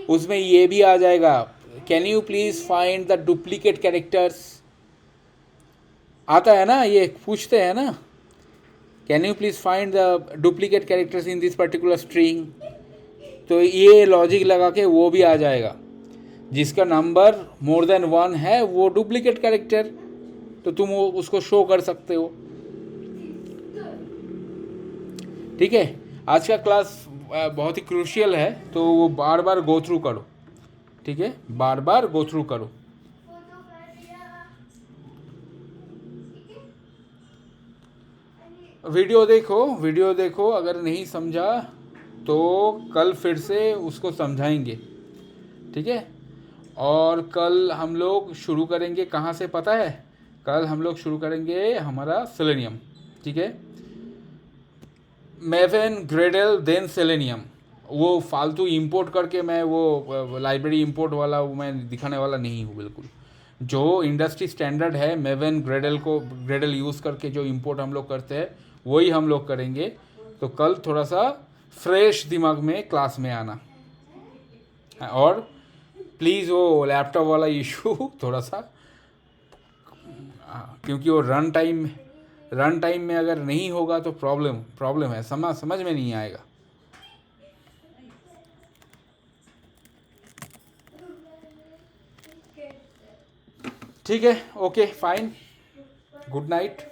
उसमें ये भी आ जाएगा, can you please find the duplicate characters, आता है ना, ये पूछते हैं ना, can you please find the duplicate characters in this particular string. तो ये लॉजिक लगा के वो भी आ जाएगा, जिसका नंबर मोर देन 1 है वो डुप्लीकेट कैरेक्टर, तो तुम वो उसको शो कर सकते हो। ठीक है, आज का क्लास बहुत ही क्रूशियल है, तो वो बार बार गो थ्रू करो। ठीक है, बार बार गो थ्रू करो। वीडियो देखो, अगर नहीं समझा तो कल फिर से उसको समझाएंगे। ठीक है, और कल हम लोग शुरू करेंगे कहाँ से पता है? कल हम लोग शुरू करेंगे हमारा सेलेनियम। ठीक है, मेवेन, ग्रेडल, देन सेलेनियम। वो फालतू इंपोर्ट करके मैं वो लाइब्रेरी इंपोर्ट वाला वो मैं दिखाने वाला नहीं हूँ बिल्कुल। जो इंडस्ट्री स्टैंडर्ड है, मेवेन ग्रेडल यूज़ करके जो इंपोर्ट हम लोग करते हैं वही हम लोग करेंगे। तो कल थोड़ा सा फ्रेश दिमाग में क्लास में आना, और प्लीज़ वो लैपटॉप वाला इशू थोड़ा सा, क्योंकि वो रन टाइम में अगर नहीं होगा तो प्रॉब्लम है, समझ में नहीं आएगा। ठीक है, ओके फाइन, गुड नाइट।